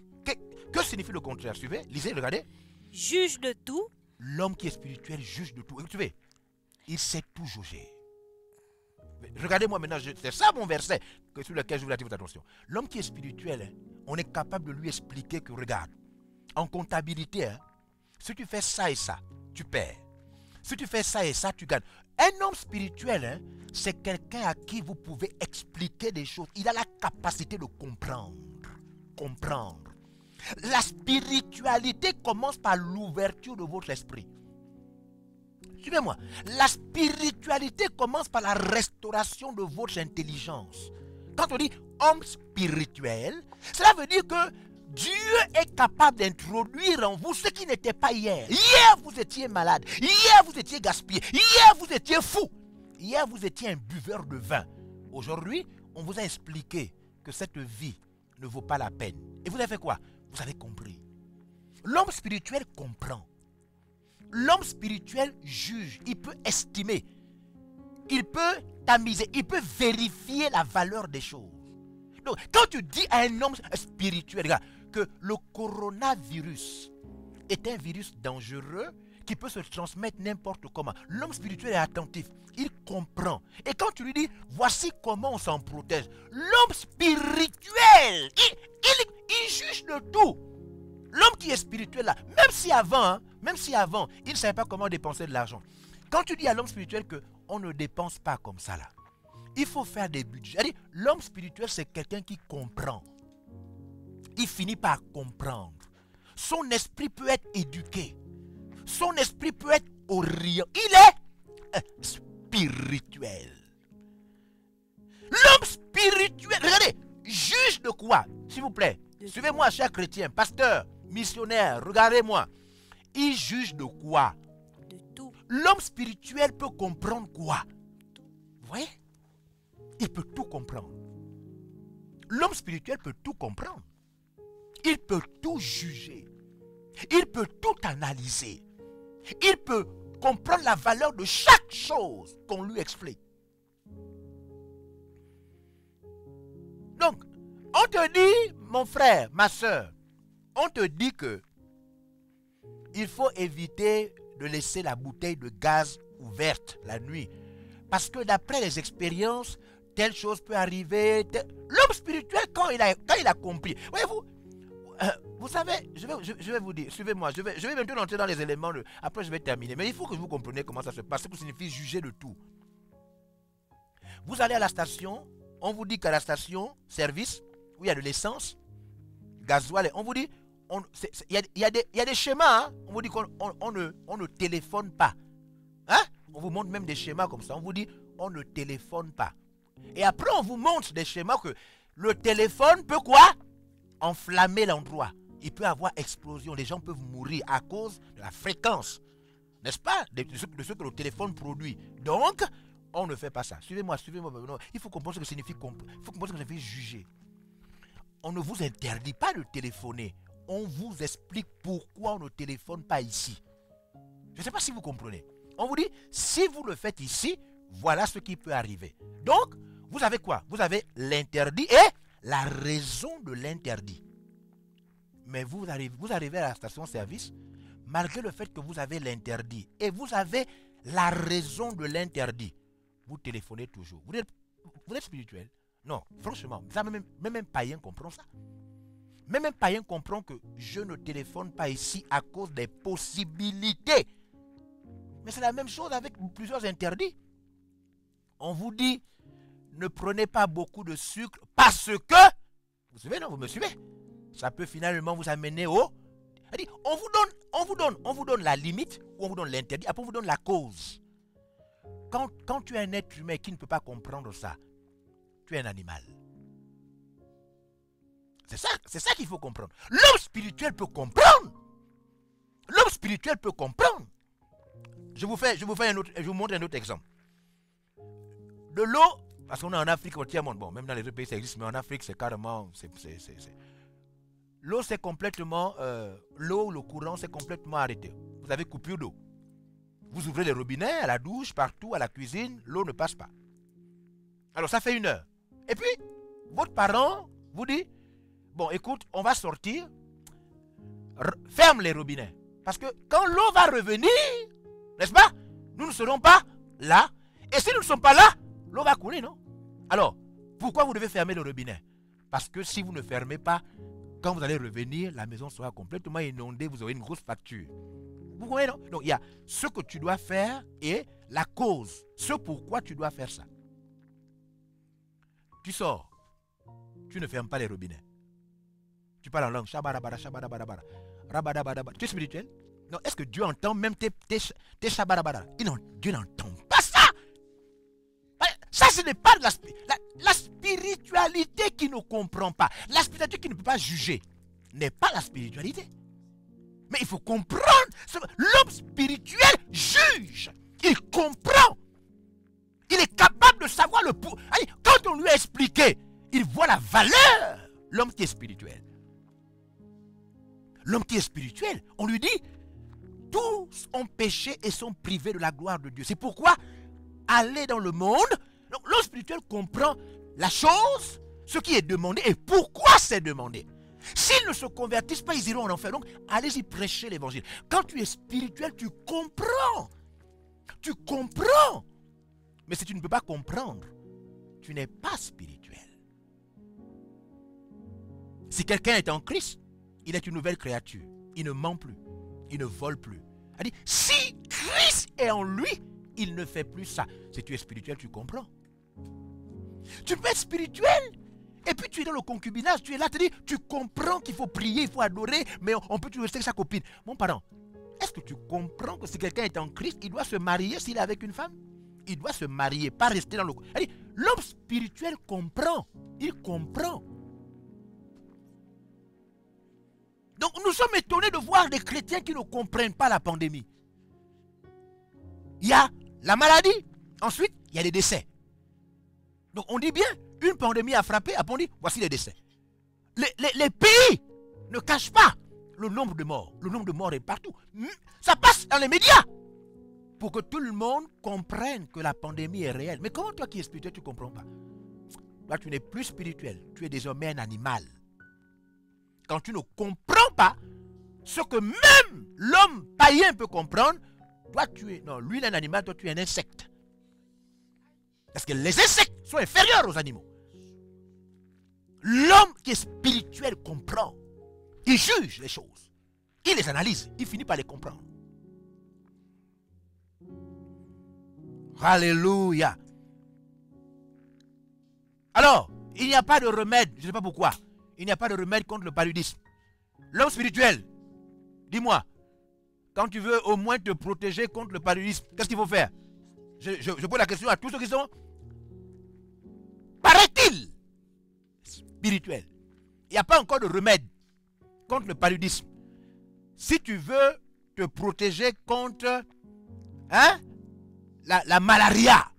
Que signifie le contraire? Suivez, lisez, regardez. juge de tout, L'homme qui est spirituel juge de tout. Écoutez, il sait tout juger. Regardez-moi maintenant, c'est ça mon verset sur lequel je veux attirer votre attention. L'homme qui est spirituel, on est capable de lui expliquer que, regarde, en comptabilité, si tu fais ça et ça, tu perds. Si tu fais ça et ça, tu gagnes. Un homme spirituel, c'est quelqu'un à qui vous pouvez expliquer des choses. Il a la capacité de comprendre. Comprendre. La spiritualité commence par l'ouverture de votre esprit. Suivez-moi. La spiritualité commence par la restauration de votre intelligence. Quand on dit homme spirituel, cela veut dire que Dieu est capable d'introduire en vous ce qui n'était pas hier. Hier, vous étiez malade. Hier, vous étiez gaspillé. Hier, vous étiez fou. Hier, vous étiez un buveur de vin. Aujourd'hui, on vous a expliqué que cette vie ne vaut pas la peine. Et vous avez fait quoi? Vous avez compris. L'homme spirituel comprend. L'homme spirituel juge. Il peut estimer. Il peut tamiser. Il peut vérifier la valeur des choses. Donc, quand tu dis à un homme spirituel, regarde, que le coronavirus est un virus dangereux qui peut se transmettre n'importe comment, l'homme spirituel est attentif, il comprend. Et quand tu lui dis, voici comment on s'en protège, l'homme spirituel, il juge de tout. L'homme qui est spirituel là, même si avant, il ne savait pas comment dépenser de l'argent. Quand tu dis à l'homme spirituel qu'on ne dépense pas comme ça là, il faut faire des budgets. L'homme spirituel, c'est quelqu'un qui comprend. Il finit par comprendre. Son esprit peut être éduqué. Son esprit peut être orienté. Il est spirituel. L'homme spirituel, regardez, juge de quoi? S'il vous plaît, suivez-moi, cher chrétien, pasteur, missionnaire, regardez-moi. Il juge de quoi? de tout. L'homme spirituel peut comprendre quoi? Vous voyez? Il peut tout comprendre. L'homme spirituel peut tout comprendre. Il peut tout juger. Il peut tout analyser. Il peut comprendre la valeur de chaque chose qu'on lui explique. Donc, on te dit, mon frère, ma soeur, on te dit que il faut éviter de laisser la bouteille de gaz ouverte la nuit. Parce que d'après les expériences, telle chose peut arriver. L'homme spirituel, quand il a compris. Voyez-vous, vous savez, je vais vous dire, suivez-moi, je vais bientôt entrer dans les éléments, après je vais terminer. Mais il faut que vous compreniez comment ça se passe, ce que signifie juger de tout. Vous allez à la station, on vous dit qu'à la station, service, où il y a de l'essence, gasoil, on vous dit, il y a des schémas, hein, on vous dit qu'on ne téléphone pas. Hein? On vous montre même des schémas comme ça, on vous dit, on ne téléphone pas. Et après, on vous montre des schémas que le téléphone peut quoi? Enflammer l'endroit. Il peut avoir explosion. Les gens peuvent mourir à cause de la fréquence. N'est-ce pas? De ce que le téléphone produit. Donc, on ne fait pas ça. Suivez-moi, suivez-moi. Il faut comprendre ce que signifie il faut comprendre ce que signifie juger. On ne vous interdit pas de téléphoner. On vous explique pourquoi on ne téléphone pas ici. Je ne sais pas si vous comprenez. On vous dit, si vous le faites ici, voilà ce qui peut arriver. Donc, vous avez quoi? Vous avez l'interdit et la raison de l'interdit. Mais vous arrivez à la station-service, malgré le fait que vous avez l'interdit et vous avez la raison de l'interdit, vous téléphonez toujours. Vous êtes spirituel? Non, franchement, ça, même un païen comprend ça. Même un païen comprend que je ne téléphone pas ici à cause des possibilités. Mais c'est la même chose avec plusieurs interdits. On vous dit, ne prenez pas beaucoup de sucre parce que, vous suivez, non, vous me suivez? Ça peut finalement vous amener au... On vous donne la limite ou on vous donne l'interdit, après on vous donne la cause. Quand tu es un être humain qui ne peut pas comprendre ça, tu es un animal. C'est ça qu'il faut comprendre. L'homme spirituel peut comprendre. L'homme spirituel peut comprendre. Je vous montre un autre exemple. De l'eau, parce qu'on est en Afrique, bon, même dans les autres pays ça existe, mais en Afrique c'est carrément... L'eau c'est complètement... l'eau, le courant c'est complètement arrêté. Vous avez coupure d'eau. Vous ouvrez les robinets, à la douche, partout, à la cuisine, l'eau ne passe pas. Alors ça fait 1 heure. Et puis, votre parent vous dit, bon écoute, on va sortir, ferme les robinets. Parce que quand l'eau va revenir, n'est-ce pas, nous ne serons pas là. Et si nous ne sommes pas là, l'eau va couler, non? Alors, pourquoi vous devez fermer le robinet? Parce que si vous ne fermez pas, quand vous allez revenir, la maison sera complètement inondée, vous aurez une grosse facture. Vous voyez, non? Donc, il y a ce que tu dois faire et la cause. Ce pourquoi tu dois faire ça. Tu sors. Tu ne fermes pas les robinets. Tu parles en langue. Shabarabara, shabarabara. Rabadabadaba. Tu es spirituel? Non, est-ce que Dieu entend même tes shabarabara? Dieu n'entend pas ça. Ça, ce n'est pas la spiritualité qui ne comprend pas. La spiritualité qui ne peut pas juger n'est pas la spiritualité. Mais il faut comprendre. L'homme spirituel juge. Il comprend. Il est capable de savoir le pour. Quand on lui a expliqué, il voit la valeur. L'homme qui est spirituel. L'homme qui est spirituel, on lui dit, tous ont péché et sont privés de la gloire de Dieu. C'est pourquoi aller dans le monde. Donc l'homme spirituel comprend la chose, ce qui est demandé et pourquoi c'est demandé. S'ils ne se convertissent pas, ils iront en enfer. Donc, allez-y prêcher l'évangile. Quand tu es spirituel, tu comprends. Tu comprends. Mais si tu ne peux pas comprendre, tu n'es pas spirituel. Si quelqu'un est en Christ, il est une nouvelle créature. Il ne ment plus. Il ne vole plus. Elle dit, si Christ est en lui, il ne fait plus ça. Si tu es spirituel, tu comprends. Tu peux être spirituel. Et puis tu es dans le concubinage, tu es là, tu comprends qu'il faut prier, il faut adorer, mais on peut toujours rester avec sa copine. Mon parent, est-ce que tu comprends que si quelqu'un est en Christ, il doit se marier s'il est avec une femme? Il doit se marier, pas rester dans le... L'homme spirituel comprend, il comprend. Donc nous sommes étonnés de voir des chrétiens qui ne comprennent pas la pandémie. Il y a la maladie, ensuite il y a les décès. Donc on dit bien, une pandémie a frappé, après on dit, voici les décès. Les pays ne cachent pas le nombre de morts. Le nombre de morts est partout. Ça passe dans les médias pour que tout le monde comprenne que la pandémie est réelle. Mais comment toi qui es spirituel, tu ne comprends pas? Toi, tu n'es plus spirituel. Tu es désormais un animal. Quand tu ne comprends pas ce que même l'homme païen peut comprendre, toi tu es... Non, lui il est un animal, toi tu es un insecte. Parce que les insectes sont inférieurs aux animaux. L'homme qui est spirituel comprend. Il juge les choses. Il les analyse. Il finit par les comprendre. Alléluia. Alors, il n'y a pas de remède. Je ne sais pas pourquoi. Il n'y a pas de remède contre le paludisme. L'homme spirituel, dis-moi, quand tu veux au moins te protéger contre le paludisme, qu'est-ce qu'il faut faire? Je pose la question à tous ceux qui sont, paraît-il, spirituels. Il n'y a pas encore de remède contre le paludisme. Si tu veux te protéger contre la malaria,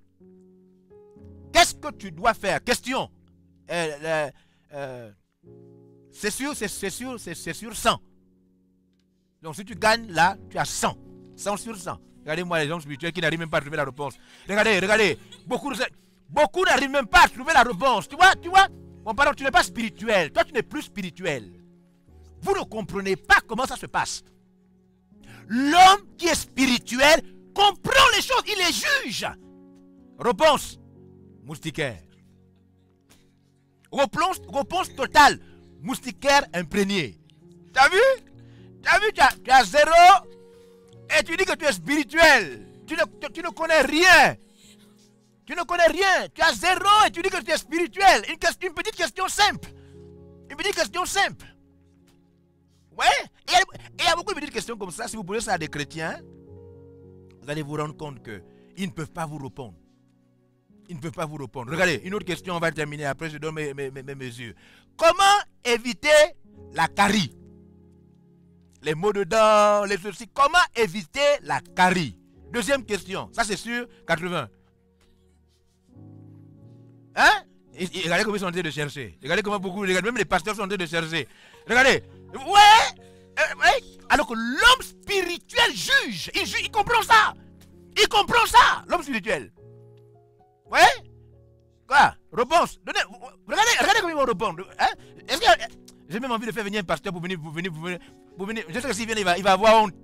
qu'est-ce que tu dois faire? Question. C'est sûr 100. Donc si tu gagnes là, tu as 100. 100 sur 100. Regardez-moi les hommes spirituels qui n'arrivent même pas à trouver la réponse. Regardez. Beaucoup n'arrivent même pas à trouver la réponse. Tu vois. Mon pardon, tu n'es pas spirituel. Toi, tu n'es plus spirituel. Vous ne comprenez pas comment ça se passe. L'homme qui est spirituel comprend les choses, il les juge. Réponse, moustiquaire. Réponse totale, moustiquaire imprégné. T'as vu, tu as 0 et tu dis que tu es spirituel. Tu ne connais rien. Tu ne connais rien. Tu as 0 et tu dis que tu es spirituel. Une petite question simple. Ouais. Et il y a beaucoup de petites questions comme ça. Si vous posez ça à des chrétiens, vous allez vous rendre compte qu'ils ne peuvent pas vous répondre. Regardez, une autre question, on va terminer. Après, je donne mes mesures. Comment éviter la carie? Les maux de dents, les soucis. Comment éviter la carie? Deuxième question. Ça, c'est sur 80. Hein? Et regardez comment ils sont en train de chercher. Regardez même les pasteurs sont en train de chercher. Regardez. Ouais. Alors que l'homme spirituel juge. Il comprend ça. L'homme spirituel. Ouais. Quoi? Réponse. Regardez comment ils vont répondre. Hein? Est-ce que j'ai même envie de faire venir un pasteur pour venir. Je sais que s'il vient, il va avoir honte.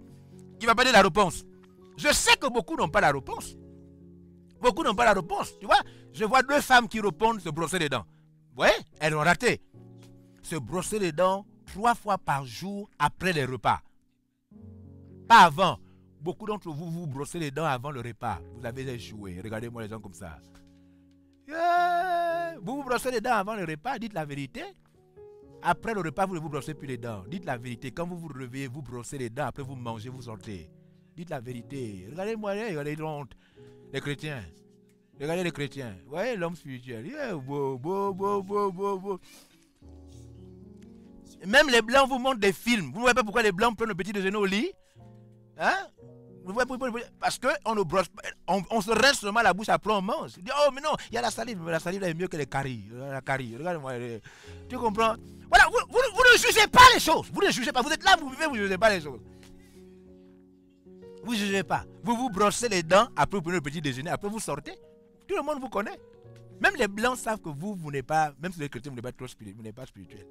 Il va pas donner la réponse. Je sais que beaucoup n'ont pas la réponse. Tu vois? Je vois 2 femmes qui répondent se brosser les dents. Ouais, elles ont raté. Se brosser les dents 3 fois par jour après les repas. Pas avant. Beaucoup d'entre vous vous brossez les dents avant le repas. Vous avez échoué. Regardez-moi les gens comme ça. Vous vous brossez les dents avant le repas, dites la vérité. Après le repas, vous ne vous brossez plus les dents. Dites la vérité. Quand vous vous réveillez, vous brossez les dents. Après vous mangez, vous sortez. Dites la vérité. Regardez-moi, regardez les chrétiens. Regardez les chrétiens. Vous voyez l'homme spirituel. Même les blancs vous montrent des films. Vous ne voyez pas pourquoi les blancs prennent le petit déjeuner au lit? Hein? Parce qu'on ne brosse pas. On se rince seulement la bouche, après on mange. Oh mais non, il y a la salive. Mais la salive est mieux que les caries. La carie. Regarde-moi. Tu comprends? Voilà, vous ne jugez pas les choses. Vous ne jugez pas. Vous êtes là, vous vivez, vous ne jugez pas les choses. Vous ne jugez pas. Vous vous brossez les dents, après vous prenez le petit déjeuner, après vous sortez. Tout le monde vous connaît. Même les blancs savent que vous n'êtes pas, même si les chrétiens, vous n'êtes pas trop spirituel, vous n'êtes pas spirituel.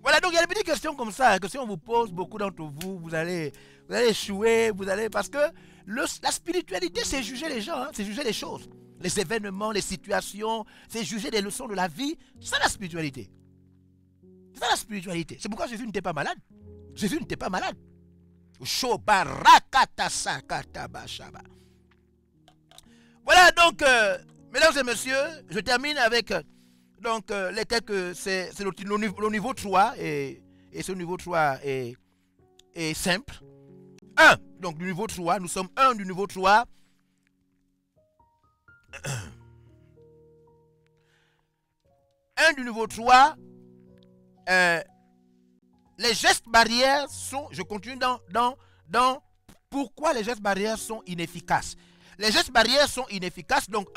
Voilà, donc il y a des petites questions comme ça, que si on vous pose, beaucoup d'entre vous, vous allez échouer, parce que la spiritualité, c'est juger les gens, hein, c'est juger les choses. Les événements, les situations, c'est juger les leçons de la vie. C'est ça la spiritualité. C'est ça la spiritualité. C'est pourquoi Jésus n'était pas malade. Jésus n'était pas malade. Voilà donc, mesdames et messieurs, je termine avec les quelques, c'est le niveau 3 et ce niveau 3 est simple. 1, donc du niveau 3, nous sommes 1 du niveau 3. 1 du niveau 3, les gestes barrières sont, je continue dans pourquoi les gestes barrières sont inefficaces. Les gestes barrières sont inefficaces. Donc,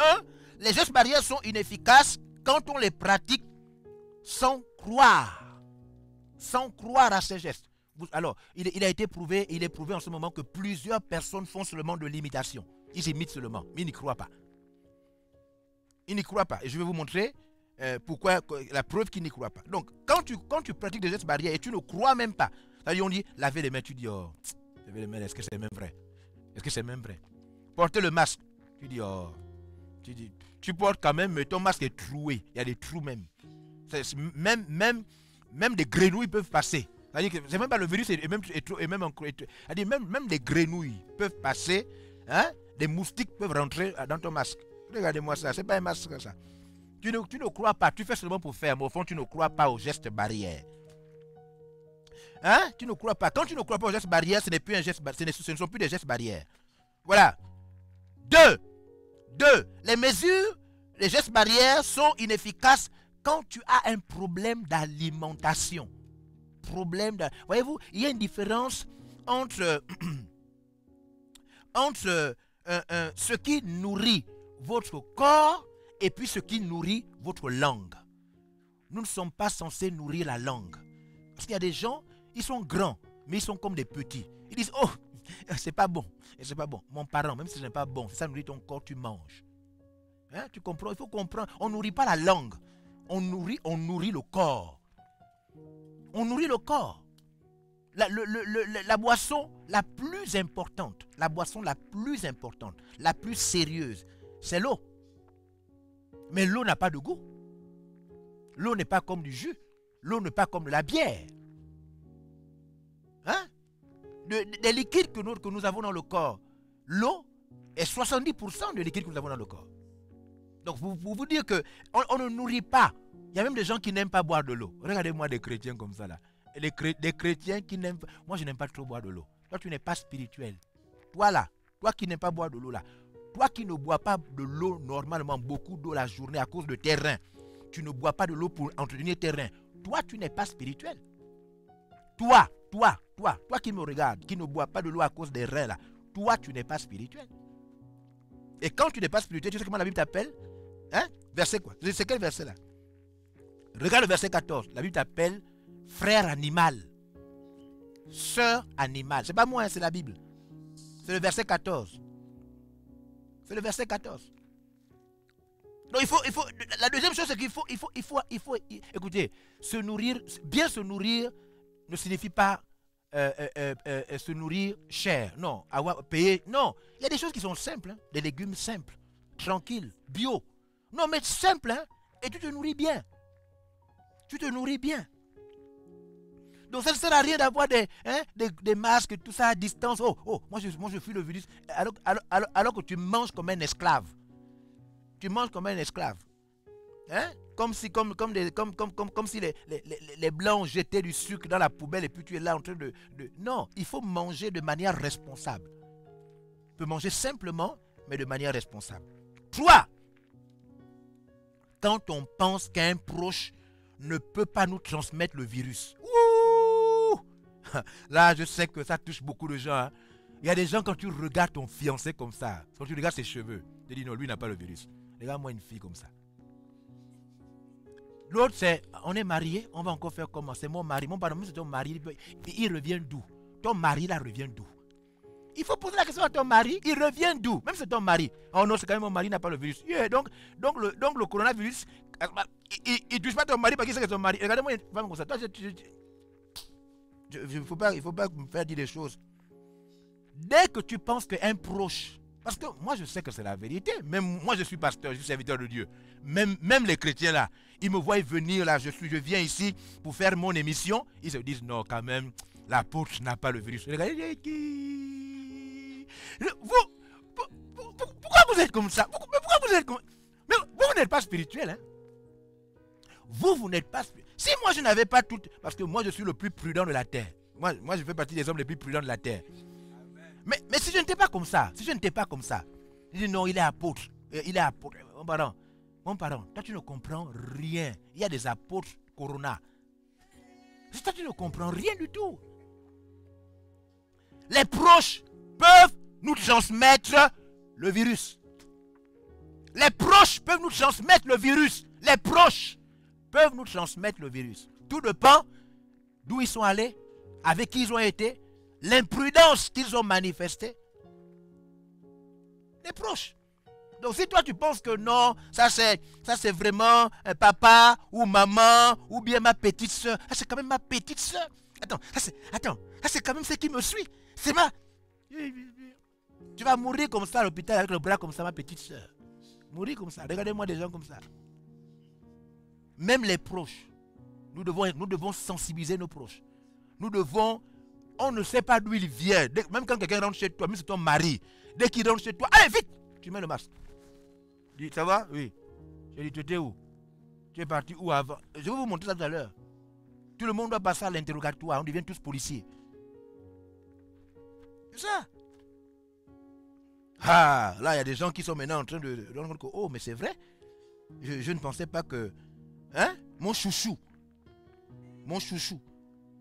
les gestes barrières sont inefficaces quand on les pratique sans croire à ces gestes. Alors, il a été prouvé, il est prouvé en ce moment que plusieurs personnes font seulement de l'imitation. Ils imitent seulement, mais ils n'y croient pas. Ils n'y croient pas. Et je vais vous montrer pourquoi, la preuve qu'ils n'y croient pas. Donc, quand tu pratiques des gestes barrières et tu ne crois même pas, c'est-à-dire on dit laver les mains, tu dis oh, laver les mains, est-ce que c'est même vrai? Est-ce que c'est même vrai? Porter le masque, tu dis oh, tu portes quand même, mais ton masque est troué, il y a des trous même. Même des grenouilles peuvent passer. C'est-à-dire que c'est même pas le virus et même des grenouilles peuvent passer, hein? Des moustiques peuvent rentrer dans ton masque. Regardez-moi ça, c'est pas un masque ça. Tu ne crois pas, tu fais seulement pour faire, mais au fond tu ne crois pas aux gestes barrières. Hein? Tu ne crois pas. Quand tu ne crois pas aux gestes barrières, ce ne sont plus des gestes barrières. Voilà. 2. Les gestes barrières sont inefficaces quand tu as un problème d'alimentation. Voyez-vous, il y a une différence entre ce qui nourrit votre corps et puis ce qui nourrit votre langue. Nous ne sommes pas censés nourrir la langue. Parce qu'il y a des gens, ils sont grands, mais ils sont comme des petits. Ils disent, oh, C'est pas bon. C'est pas bon. Mon parent, même si ce n'est pas bon, si ça nourrit ton corps, tu manges. Hein, tu comprends? Il faut comprendre. On ne nourrit pas la langue. On nourrit le corps. On nourrit le corps. La boisson la plus importante, la plus sérieuse, c'est l'eau. Mais l'eau n'a pas de goût. L'eau n'est pas comme du jus. L'eau n'est pas comme de la bière. Hein? Des liquides que nous avons dans le corps, l'eau est 70% des liquides que nous avons dans le corps. Donc, pour vous dire qu'on ne nourrit pas. Il y a même des gens qui n'aiment pas boire de l'eau. Regardez-moi des chrétiens comme ça là. Des chrétiens qui n'aiment pas. Moi, je n'aime pas trop boire de l'eau. Toi, tu n'es pas spirituel. Toi là, toi qui n'aimes pas boire de l'eau là, toi qui ne bois pas de l'eau normalement, beaucoup d'eau la journée à cause de tes reins, tu ne bois pas de l'eau pour entretenir tes reins. Toi, tu n'es pas spirituel. Toi qui me regardes, qui ne bois pas de l'eau à cause des reins là, toi, tu n'es pas spirituel. Et quand tu n'es pas spirituel, tu sais comment la Bible t'appelle? Hein? Verset quoi? C'est quel verset là? Regarde le verset 14. La Bible t'appelle frère animal, sœur animal. C'est pas moi, hein, c'est la Bible. C'est le verset 14. C'est le verset 14. Donc la deuxième chose, c'est qu'il faut, écoutez, bien se nourrir ne signifie pas se nourrir cher. Non, avoir payé. Non, il y a des choses qui sont simples, hein, des légumes simples, tranquilles, bio. Non, mais simple, hein, et tu te nourris bien. Tu te nourris bien. Donc ça ne sert à rien d'avoir des masques, tout ça à distance. Moi je fuis le virus. Alors que tu manges comme un esclave. Tu manges comme un esclave. Hein? Comme si les blancs jetaient du sucre dans la poubelle et puis tu es là en train de... Non, il faut manger de manière responsable. Tu peux manger simplement, mais de manière responsable. Toi, quand on pense qu'un proche ne peut pas nous transmettre le virus. Ouh! Là, je sais que ça touche beaucoup de gens. Hein. Il y a des gens, quand tu regardes ton fiancé comme ça, quand tu regardes ses cheveux, tu te dis non, lui n'a pas le virus. Regarde-moi une fille comme ça. L'autre, c'est, on est mariés, on va encore faire comment? C'est mon mari. Mon pardon, c'est ton mari. Il revient d'où? Ton mari, là, revient d'où? Il faut poser la question à ton mari, il revient d'où? Même si c'est ton mari. Oh non, c'est quand même mon mari n'a pas le virus. Yeah, donc le coronavirus, il ne touche pas ton mari parce qu'il sait que c'est ton mari. Regardez-moi une femme comme ça. Toi, il ne faut pas me faire dire des choses. Dès que tu penses qu'un proche, parce que moi je sais que c'est la vérité, même moi je suis pasteur, je suis serviteur de Dieu, même les chrétiens là, ils me voient venir là, je viens ici pour faire mon émission, ils se disent non quand même, l'apôtre n'a pas le virus. Regardez, pourquoi vous êtes comme ça? Pourquoi vous êtes comme... Mais vous n'êtes pas spirituel, hein? Vous n'êtes pas spirituel. Si moi je n'avais pas tout, parce que moi je suis le plus prudent de la terre, moi je fais partie des hommes les plus prudents de la terre. Mais si je n'étais pas comme ça, je dis non, il est apôtre. Mon parent, toi tu ne comprends rien. Il y a des apôtres corona. Toi tu ne comprends rien du tout. Les proches peuvent nous transmettre le virus. Les proches peuvent nous transmettre le virus. Les proches peuvent nous transmettre le virus. Tout dépend d'où ils sont allés, avec qui ils ont été, l'imprudence qu'ils ont manifestée. Les proches. Donc si toi tu penses que non, ça c'est vraiment un papa ou maman ou bien ma petite soeur, c'est quand même ma petite soeur. Attends, c'est quand même ce qui me suit. C'est ma... Tu vas mourir comme ça à l'hôpital avec le bras comme ça, ma petite soeur. Mourir comme ça. Regardez-moi des gens comme ça. Même les proches. Nous devons sensibiliser nos proches. On ne sait pas d'où il vient. Même quand quelqu'un rentre chez toi, même si c'est ton mari, dès qu'il rentre chez toi, allez vite, tu mets le masque. Tu dis, ça va? Oui. J'ai dit, tu étais où? Tu es parti où avant? Je vais vous montrer ça tout à l'heure. Tout le monde doit passer à l'interrogatoire. On devient tous policiers. C'est ça. Ah, là, il y a des gens qui sont maintenant en train de rendre compte que, oh, mais c'est vrai. Je ne pensais pas que... Hein? Mon chouchou.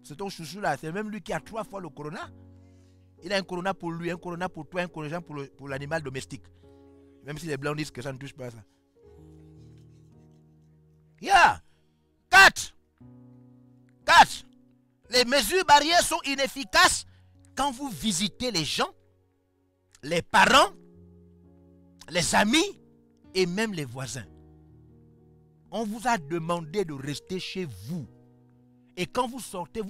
C'est ton chouchou là. C'est même lui qui a 3 fois le corona. Il a un corona pour lui, un corona pour toi, un corona pour l'animal domestique. Même si les blancs disent que ça ne touche pas à ça. Yeah. 4. Les mesures barrières sont inefficaces quand vous visitez les gens, les parents, les amis et même les voisins, on vous a demandé de rester chez vous. Et quand vous sortez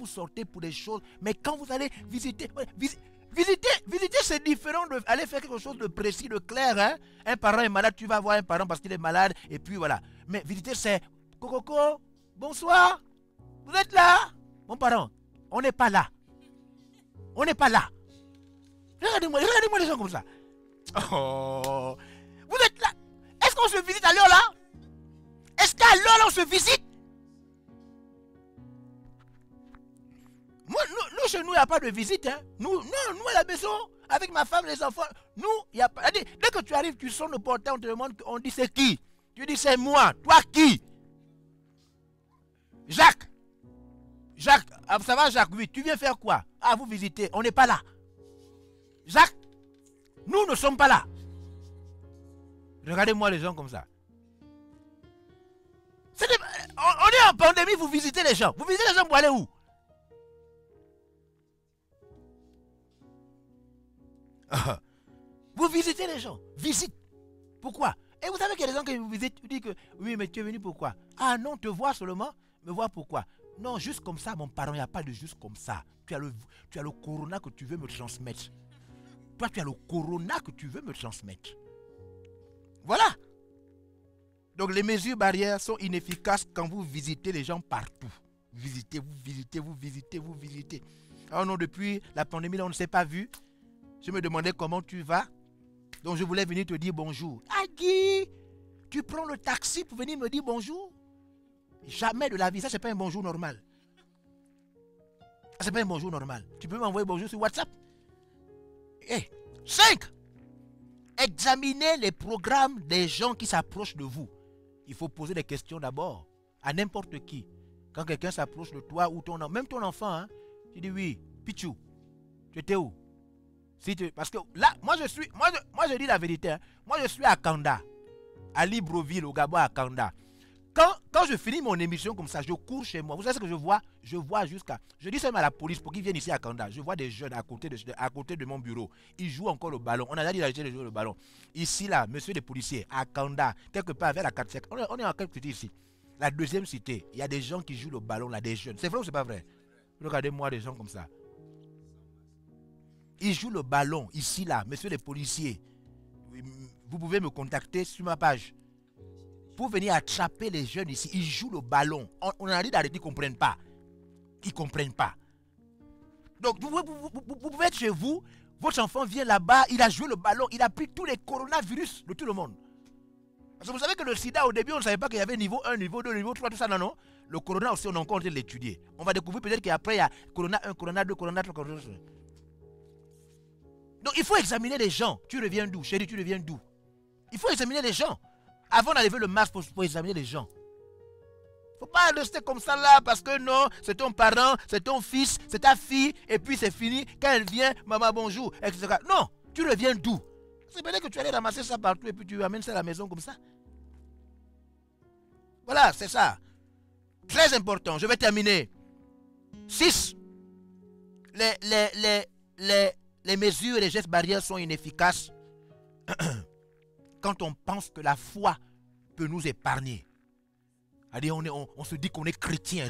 pour des choses. Mais quand vous allez visiter, visiter c'est différent d'aller faire quelque chose de précis, de clair. Hein? Un parent est malade, tu vas voir un parent parce qu'il est malade. Et puis voilà. Mais visiter c'est, Coco, bonsoir. Vous êtes là? Mon parent, on n'est pas là. On n'est pas là. Regardez-moi les gens comme ça. Oh, vous êtes là. Est-ce qu'on se visite à l'heure là? Est-ce qu'à l'heure on se visite? Moi, nous, chez nous, il n'y a pas de visite. Hein. Nous, à la maison, avec ma femme, les enfants, nous, il n'y a pas. Dès que tu arrives, tu sonnes le portail, on te demande, on dit c'est qui? Tu dis c'est moi. Toi qui? Jacques. Jacques, ça va Jacques? Oui, tu viens faire quoi? Ah, vous visitez, on n'est pas là. Jacques, nous ne sommes pas là. Regardez-moi les gens comme ça. On est en pandémie, vous visitez les gens. Vous visitez les gens pour aller où? Vous visitez les gens. Visite. Pourquoi? Et vous savez qu'il y a des gens qui vous visitent, vous dites que oui, mais tu es venu pourquoi? Ah non, te voir seulement, me voir pourquoi? Non, juste comme ça, mon parent, il n'y a pas de juste comme ça. Tu as le corona que tu veux me transmettre. Toi, tu as le corona que tu veux me transmettre. Voilà. Donc les mesures barrières sont inefficaces quand vous visitez les gens partout. Visitez. Oh non, depuis la pandémie, là, on ne s'est pas vu. Je me demandais comment tu vas. Donc je voulais venir te dire bonjour. Agui, tu prends le taxi pour venir me dire bonjour? Jamais de la vie. Ça, c'est pas un bonjour normal. C'est pas un bonjour normal. Tu peux m'envoyer bonjour sur WhatsApp. 5. Examinez les programmes des gens qui s'approchent de vous. Il faut poser des questions d'abord à n'importe qui. Quand quelqu'un s'approche de toi ou même ton enfant, hein, tu dis oui, Pichou, tu étais où? Parce que là, moi je dis la vérité. Hein, moi je suis à Kanda, à Libreville, au Gabon, à Kanda. Quand je finis mon émission comme ça, je cours chez moi. Vous savez ce que je vois? Je vois jusqu'à... Je dis seulement à la police pour qu'ils viennent ici à Kanda. Je vois des jeunes à côté de mon bureau. Ils jouent encore le ballon. On a déjà dit d'arrêter de jouer le ballon. Ici, là, monsieur les policiers, à Kanda, quelque part vers la 4 siècle. On est en quelle cité ici? La deuxième cité. Il y a des gens qui jouent le ballon, là, des jeunes. C'est vrai ou c'est pas vrai? Regardez-moi des gens comme ça. Ils jouent le ballon, ici, là, monsieur les policiers. Vous pouvez me contacter sur ma page. Pour venir attraper les jeunes ici, ils jouent le ballon. On a dit d'arrêter, ils ne comprennent pas. Ils ne comprennent pas. Donc, vous pouvez être chez vous, votre enfant vient là-bas, il a joué le ballon, il a pris tous les coronavirus de tout le monde. Parce que vous savez que le sida, au début, on ne savait pas qu'il y avait niveau 1, niveau 2, niveau 3, tout ça, non. Le corona aussi, on a encore en train de l'étudier. On va découvrir peut-être qu'après, il y a corona 1, corona 2, corona 3, corona 4. Donc, il faut examiner les gens. Tu reviens d'où? Chérie, tu reviens d'où? Il faut examiner les gens. Avant d'enlever le masque pour examiner les gens. Il ne faut pas rester comme ça là parce que non, c'est ton parent, c'est ton fils, c'est ta fille, et puis c'est fini. Quand elle vient, maman bonjour, etc. Non, tu reviens d'où? C'est peut-être que tu allais ramasser ça partout et puis tu amènes ça à la maison comme ça. Voilà, c'est ça. Très important, je vais terminer. 6. Les mesures et les gestes barrières sont inefficaces quand on pense que la foi peut nous épargner. Allez, on se dit qu'on est chrétien.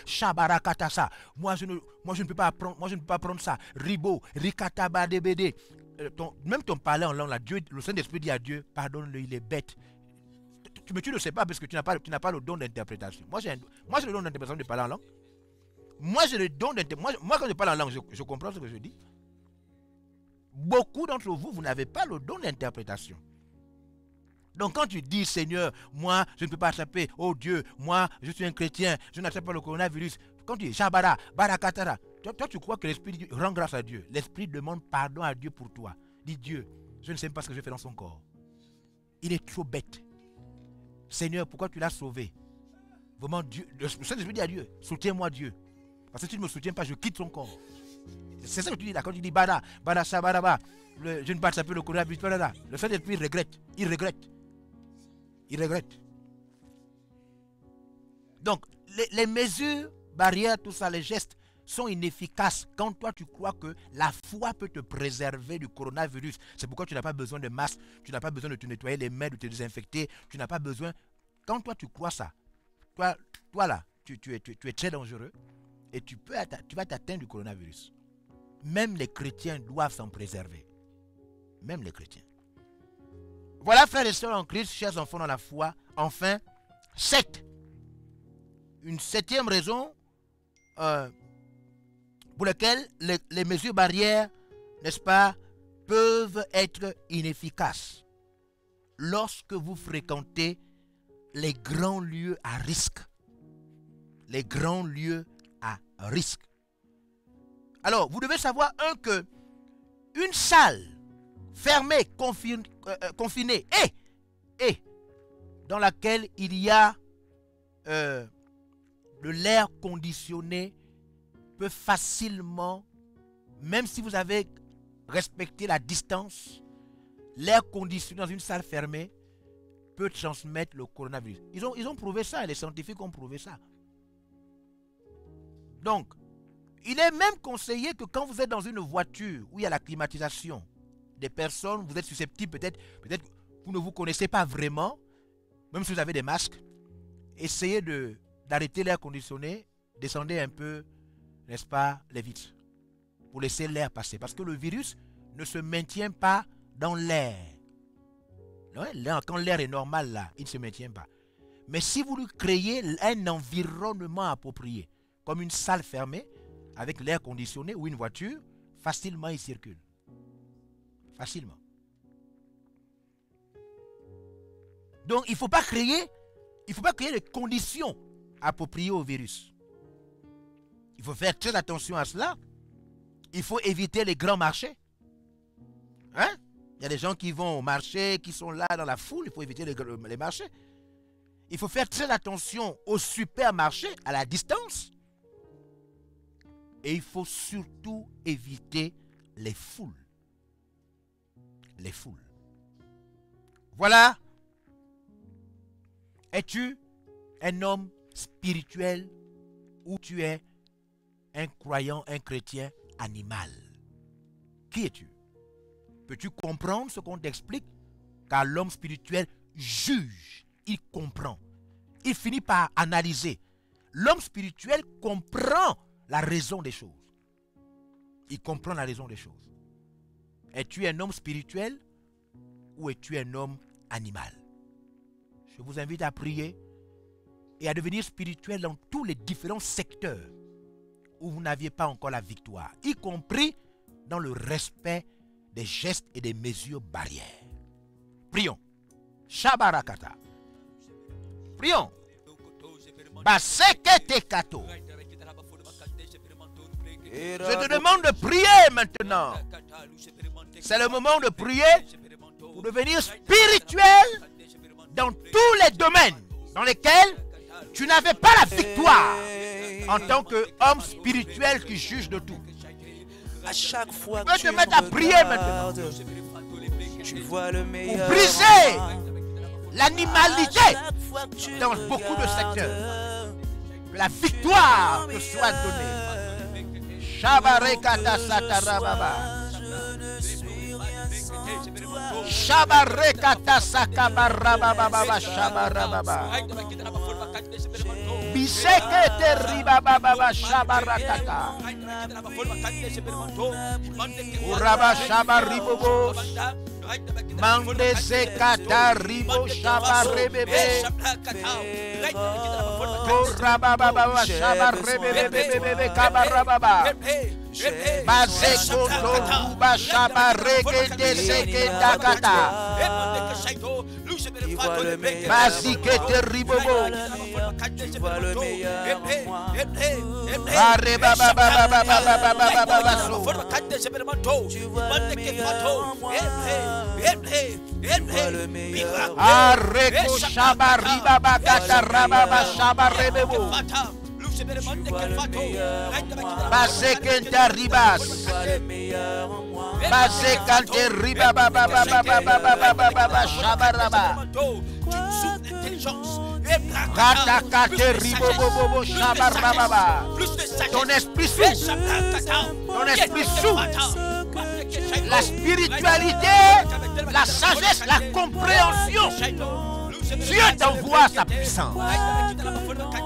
Shabarakatasa. Moi je ne peux pas apprendre, moi je ne peux pas prendre ça. Ribo, rikataba debede. Même ton parler en langue, là, Dieu, le Saint-Esprit dit à Dieu, pardonne-le, il est bête. Mais tu ne sais pas parce que tu n'as pas le don d'interprétation. Moi j'ai le don d'interprétation de parler en langue. Moi j'ai le don d'interprétation. Moi quand je parle en langue, je comprends ce que je dis. Beaucoup d'entre vous, vous n'avez pas le don d'interprétation. Donc quand tu dis, Seigneur, moi, je ne peux pas attraper, oh Dieu, moi, je suis un chrétien, je n'attrape pas le coronavirus. Quand tu dis, Shabara, Barakatara, toi tu crois que l'Esprit rend grâce à Dieu. L'Esprit demande pardon à Dieu pour toi. Dis, Dieu, je ne sais pas ce que je fais dans son corps. Il est trop bête. Seigneur, pourquoi tu l'as sauvé? Vraiment, Dieu, le Saint-Esprit dit à Dieu, soutiens-moi Dieu. Parce que si tu ne me soutiens pas, je quitte son corps. C'est ça que tu dis là, quand tu dis, Bada, Shabaraba, je ne peux pas attraper le coronavirus, le Saint-Esprit regrette, il regrette. Il regrette. Donc, les mesures, barrières, tout ça, les gestes sont inefficaces quand toi tu crois que la foi peut te préserver du coronavirus. C'est pourquoi tu n'as pas besoin de masque, tu n'as pas besoin de te nettoyer les mains, de te désinfecter, tu n'as pas besoin. Quand toi tu crois ça, toi là, tu es très dangereux et tu vas t'atteindre du coronavirus. Même les chrétiens doivent s'en préserver. Même les chrétiens. Voilà, frères et sœurs en Christ, chers enfants dans la foi. Enfin, une septième raison pour laquelle les mesures barrières, n'est-ce pas, peuvent être inefficaces lorsque vous fréquentez les grands lieux à risque. Les grands lieux à risque. Alors, vous devez savoir, que une salle fermée, confinée, et dans laquelle il y a de l'air conditionné peut facilement, même si vous avez respecté la distance, l'air conditionné dans une salle fermée peut transmettre le coronavirus. Ils ont prouvé ça, les scientifiques ont prouvé ça. Donc, il est même conseillé que quand vous êtes dans une voiture où il y a la climatisation, des personnes, vous êtes susceptibles, peut-être vous ne vous connaissez pas vraiment, même si vous avez des masques, essayez d'arrêter l'air conditionné, descendez un peu, n'est-ce pas, les vitres, pour laisser l'air passer. Parce que le virus ne se maintient pas dans l'air. Quand l'air est normal là, il ne se maintient pas. Mais si vous lui créez un environnement approprié, comme une salle fermée, avec l'air conditionné ou une voiture, facilement il circule. Facilement. Donc il ne faut pas créer les conditions appropriées au virus. Il faut faire très attention à cela. Il faut éviter les grands marchés. Hein? Il y a des gens qui vont au marché, qui sont là dans la foule. Il faut éviter les marchés. Il faut faire très attention aux supermarchés à la distance. Et il faut surtout éviter les foules. Les foules. Voilà. Es-tu un homme spirituel ou tu es un croyant, un chrétien animal? Qui es-tu? Peux-tu comprendre ce qu'on t'explique? Car l'homme spirituel juge, il comprend. Il finit par analyser. L'homme spirituel comprend la raison des choses. Il comprend la raison des choses. Es-tu un homme spirituel ou es-tu un homme animal? Je vous invite à prier et à devenir spirituel dans tous les différents secteurs où vous n'aviez pas encore la victoire, y compris dans le respect des gestes et des mesures barrières. Prions. Shabarakata. Prions. Basekete kato. Je te demande de prier maintenant. C'est le moment de prier pour devenir spirituel dans tous les domaines dans lesquels tu n'avais pas la victoire en tant qu'homme spirituel qui juge de tout. À chaque fois tu peux te mettre à prier maintenant tu vois le meilleur pour briser l'animalité dans beaucoup de secteurs. Que la victoire te soit donnée. Shabarekata satarababa. Shabarekata sakabarababa shabarababa. Bisekete ribababa shabarakata. Uraba shabaribobo. Mande sekata ribo shabarebebe. Urababa shabarebebe kabarababa. Bazeko toruba shabarekete seketa kata. Bazikete ribobo. Tu vois le meilleur en moi. Are baba baba baba baba baba so. Tu vois le meilleur en moi. Tu vois le meilleur. Areko shabari baba kata rababa shabarebebo. Tu vois le meilleur en moi. Bazekenta ribas. Tu vois le meilleur en moi. Bazekante riba baba baba baba baba baba shabaraba. Ratakate ribobobobo shabarababa. Plus de sagesse. Ton esprit s'ouvre. Ton esprit s'ouvre. La spiritualité, la sagesse, la compréhension. Dieu t'envoie sa puissance.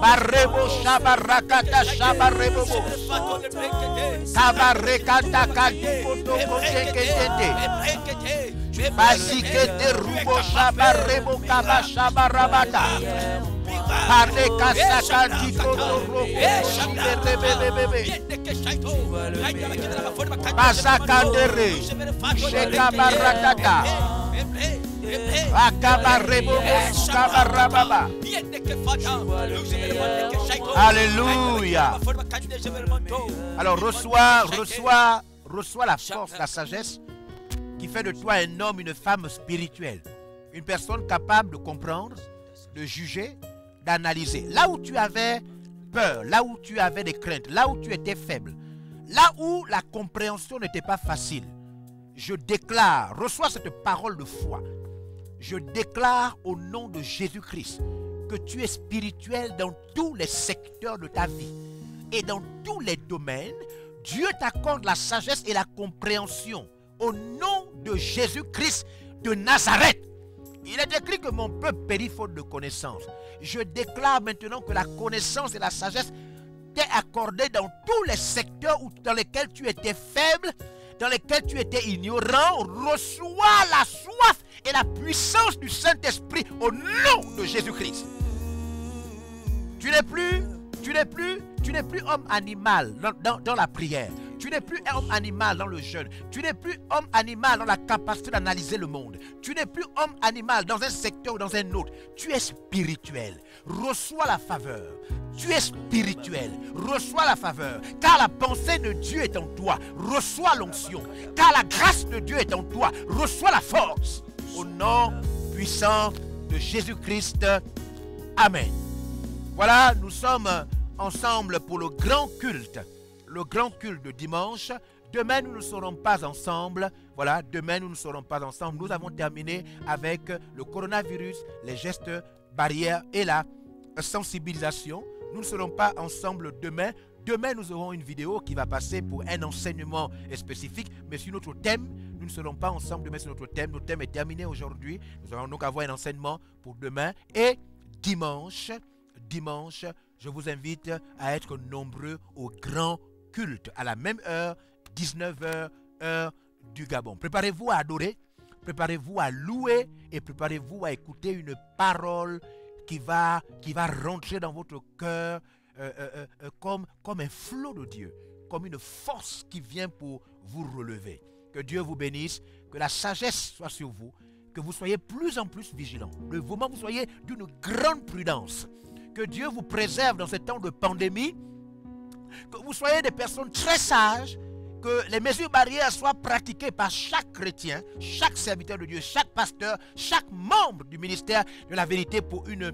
Barrebo shabarakata shabarebobo. Kabarekata kalikoto koteketete. Basikete rubo shabarebo kaba shabarabata. Pareka sakati koto roko shiberebebebebe. Basakandere shekabaratata. Alléluia. Alors reçois la force, la sagesse qui fait de toi un homme, une femme spirituelle. Une personne capable de comprendre, de juger, d'analyser. Là où tu avais peur, là où tu avais des craintes, là où tu étais faible, là où la compréhension n'était pas facile, je déclare, reçois cette parole de foi. Je déclare au nom de Jésus-Christ que tu es spirituel dans tous les secteurs de ta vie et dans tous les domaines. Dieu t'accorde la sagesse et la compréhension au nom de Jésus-Christ de Nazareth. Il est écrit que mon peuple périt faute de connaissance. Je déclare maintenant que la connaissance et la sagesse t'est accordée dans tous les secteurs dans lesquels tu étais faible, dans lesquels tu étais ignorant. Reçois la soif et la puissance du Saint-Esprit au nom de Jésus-Christ. Tu n'es plus homme animal dans la prière. Tu n'es plus homme animal dans le jeûne. Tu n'es plus homme animal dans la capacité d'analyser le monde. Tu n'es plus homme animal dans un secteur ou dans un autre. Tu es spirituel. Reçois la faveur. Tu es spirituel. Reçois la faveur. Car la pensée de Dieu est en toi. Reçois l'onction. Car la grâce de Dieu est en toi. Reçois la force. Au nom puissant de Jésus-Christ. Amen. Voilà, nous sommes ensemble pour le grand culte. Le grand culte de dimanche. Demain, nous ne serons pas ensemble. Voilà, demain, nous ne serons pas ensemble. Nous avons terminé avec le coronavirus, les gestes barrières et la sensibilisation. Nous ne serons pas ensemble demain. Demain, nous aurons une vidéo qui va passer pour un enseignement spécifique. Mais sur notre thème, nous ne serons pas ensemble demain sur notre thème. Notre thème est terminé aujourd'hui. Nous allons donc avoir un enseignement pour demain. Et dimanche, je vous invite à être nombreux au grand culte à la même heure, 19h, heure du Gabon. Préparez-vous à adorer, préparez-vous à louer et préparez-vous à écouter une parole qui va rentrer dans votre cœur comme un flot de Dieu, comme une force qui vient pour vous relever. Que Dieu vous bénisse, que la sagesse soit sur vous, que vous soyez plus en plus vigilants, que vous soyez d'une grande prudence. Que Dieu vous préserve dans ce temps de pandémie, que vous soyez des personnes très sages, que les mesures barrières soient pratiquées par chaque chrétien, chaque serviteur de Dieu, chaque pasteur, chaque membre du ministère de la vérité pour une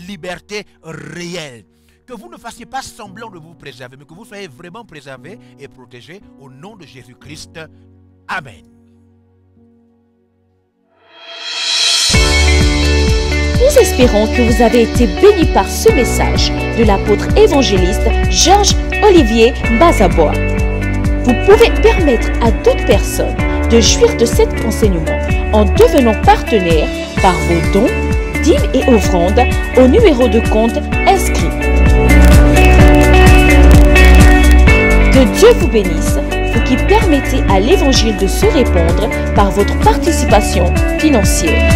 liberté réelle. Que vous ne fassiez pas semblant de vous préserver, mais que vous soyez vraiment préservés et protégés au nom de Jésus-Christ. Amen. Nous espérons que vous avez été bénis par ce message de l'apôtre évangéliste Georges Olivier Bazaboa. Vous pouvez permettre à d'autres personnes de jouir de cet enseignement en devenant partenaire par vos dons, dîmes et offrandes au numéro de compte inscrit. Que Dieu vous bénisse, vous qui permettez à l'évangile de se répandre par votre participation financière.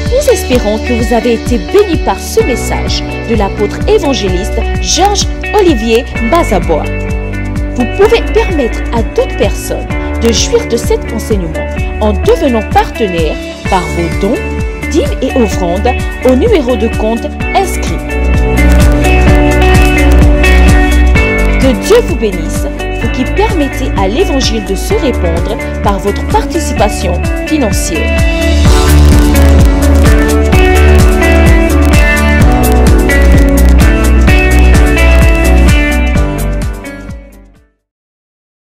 Nous espérons que vous avez été bénis par ce message de l'apôtre évangéliste Georges Olivier Bazaboa. Vous pouvez permettre à d'autres personnes de jouir de cet enseignement en devenant partenaire par vos dons, dîmes et offrandes au numéro de compte inscrit. Que Dieu vous bénisse, vous qui permettez à l'évangile de se répandre par votre participation financière.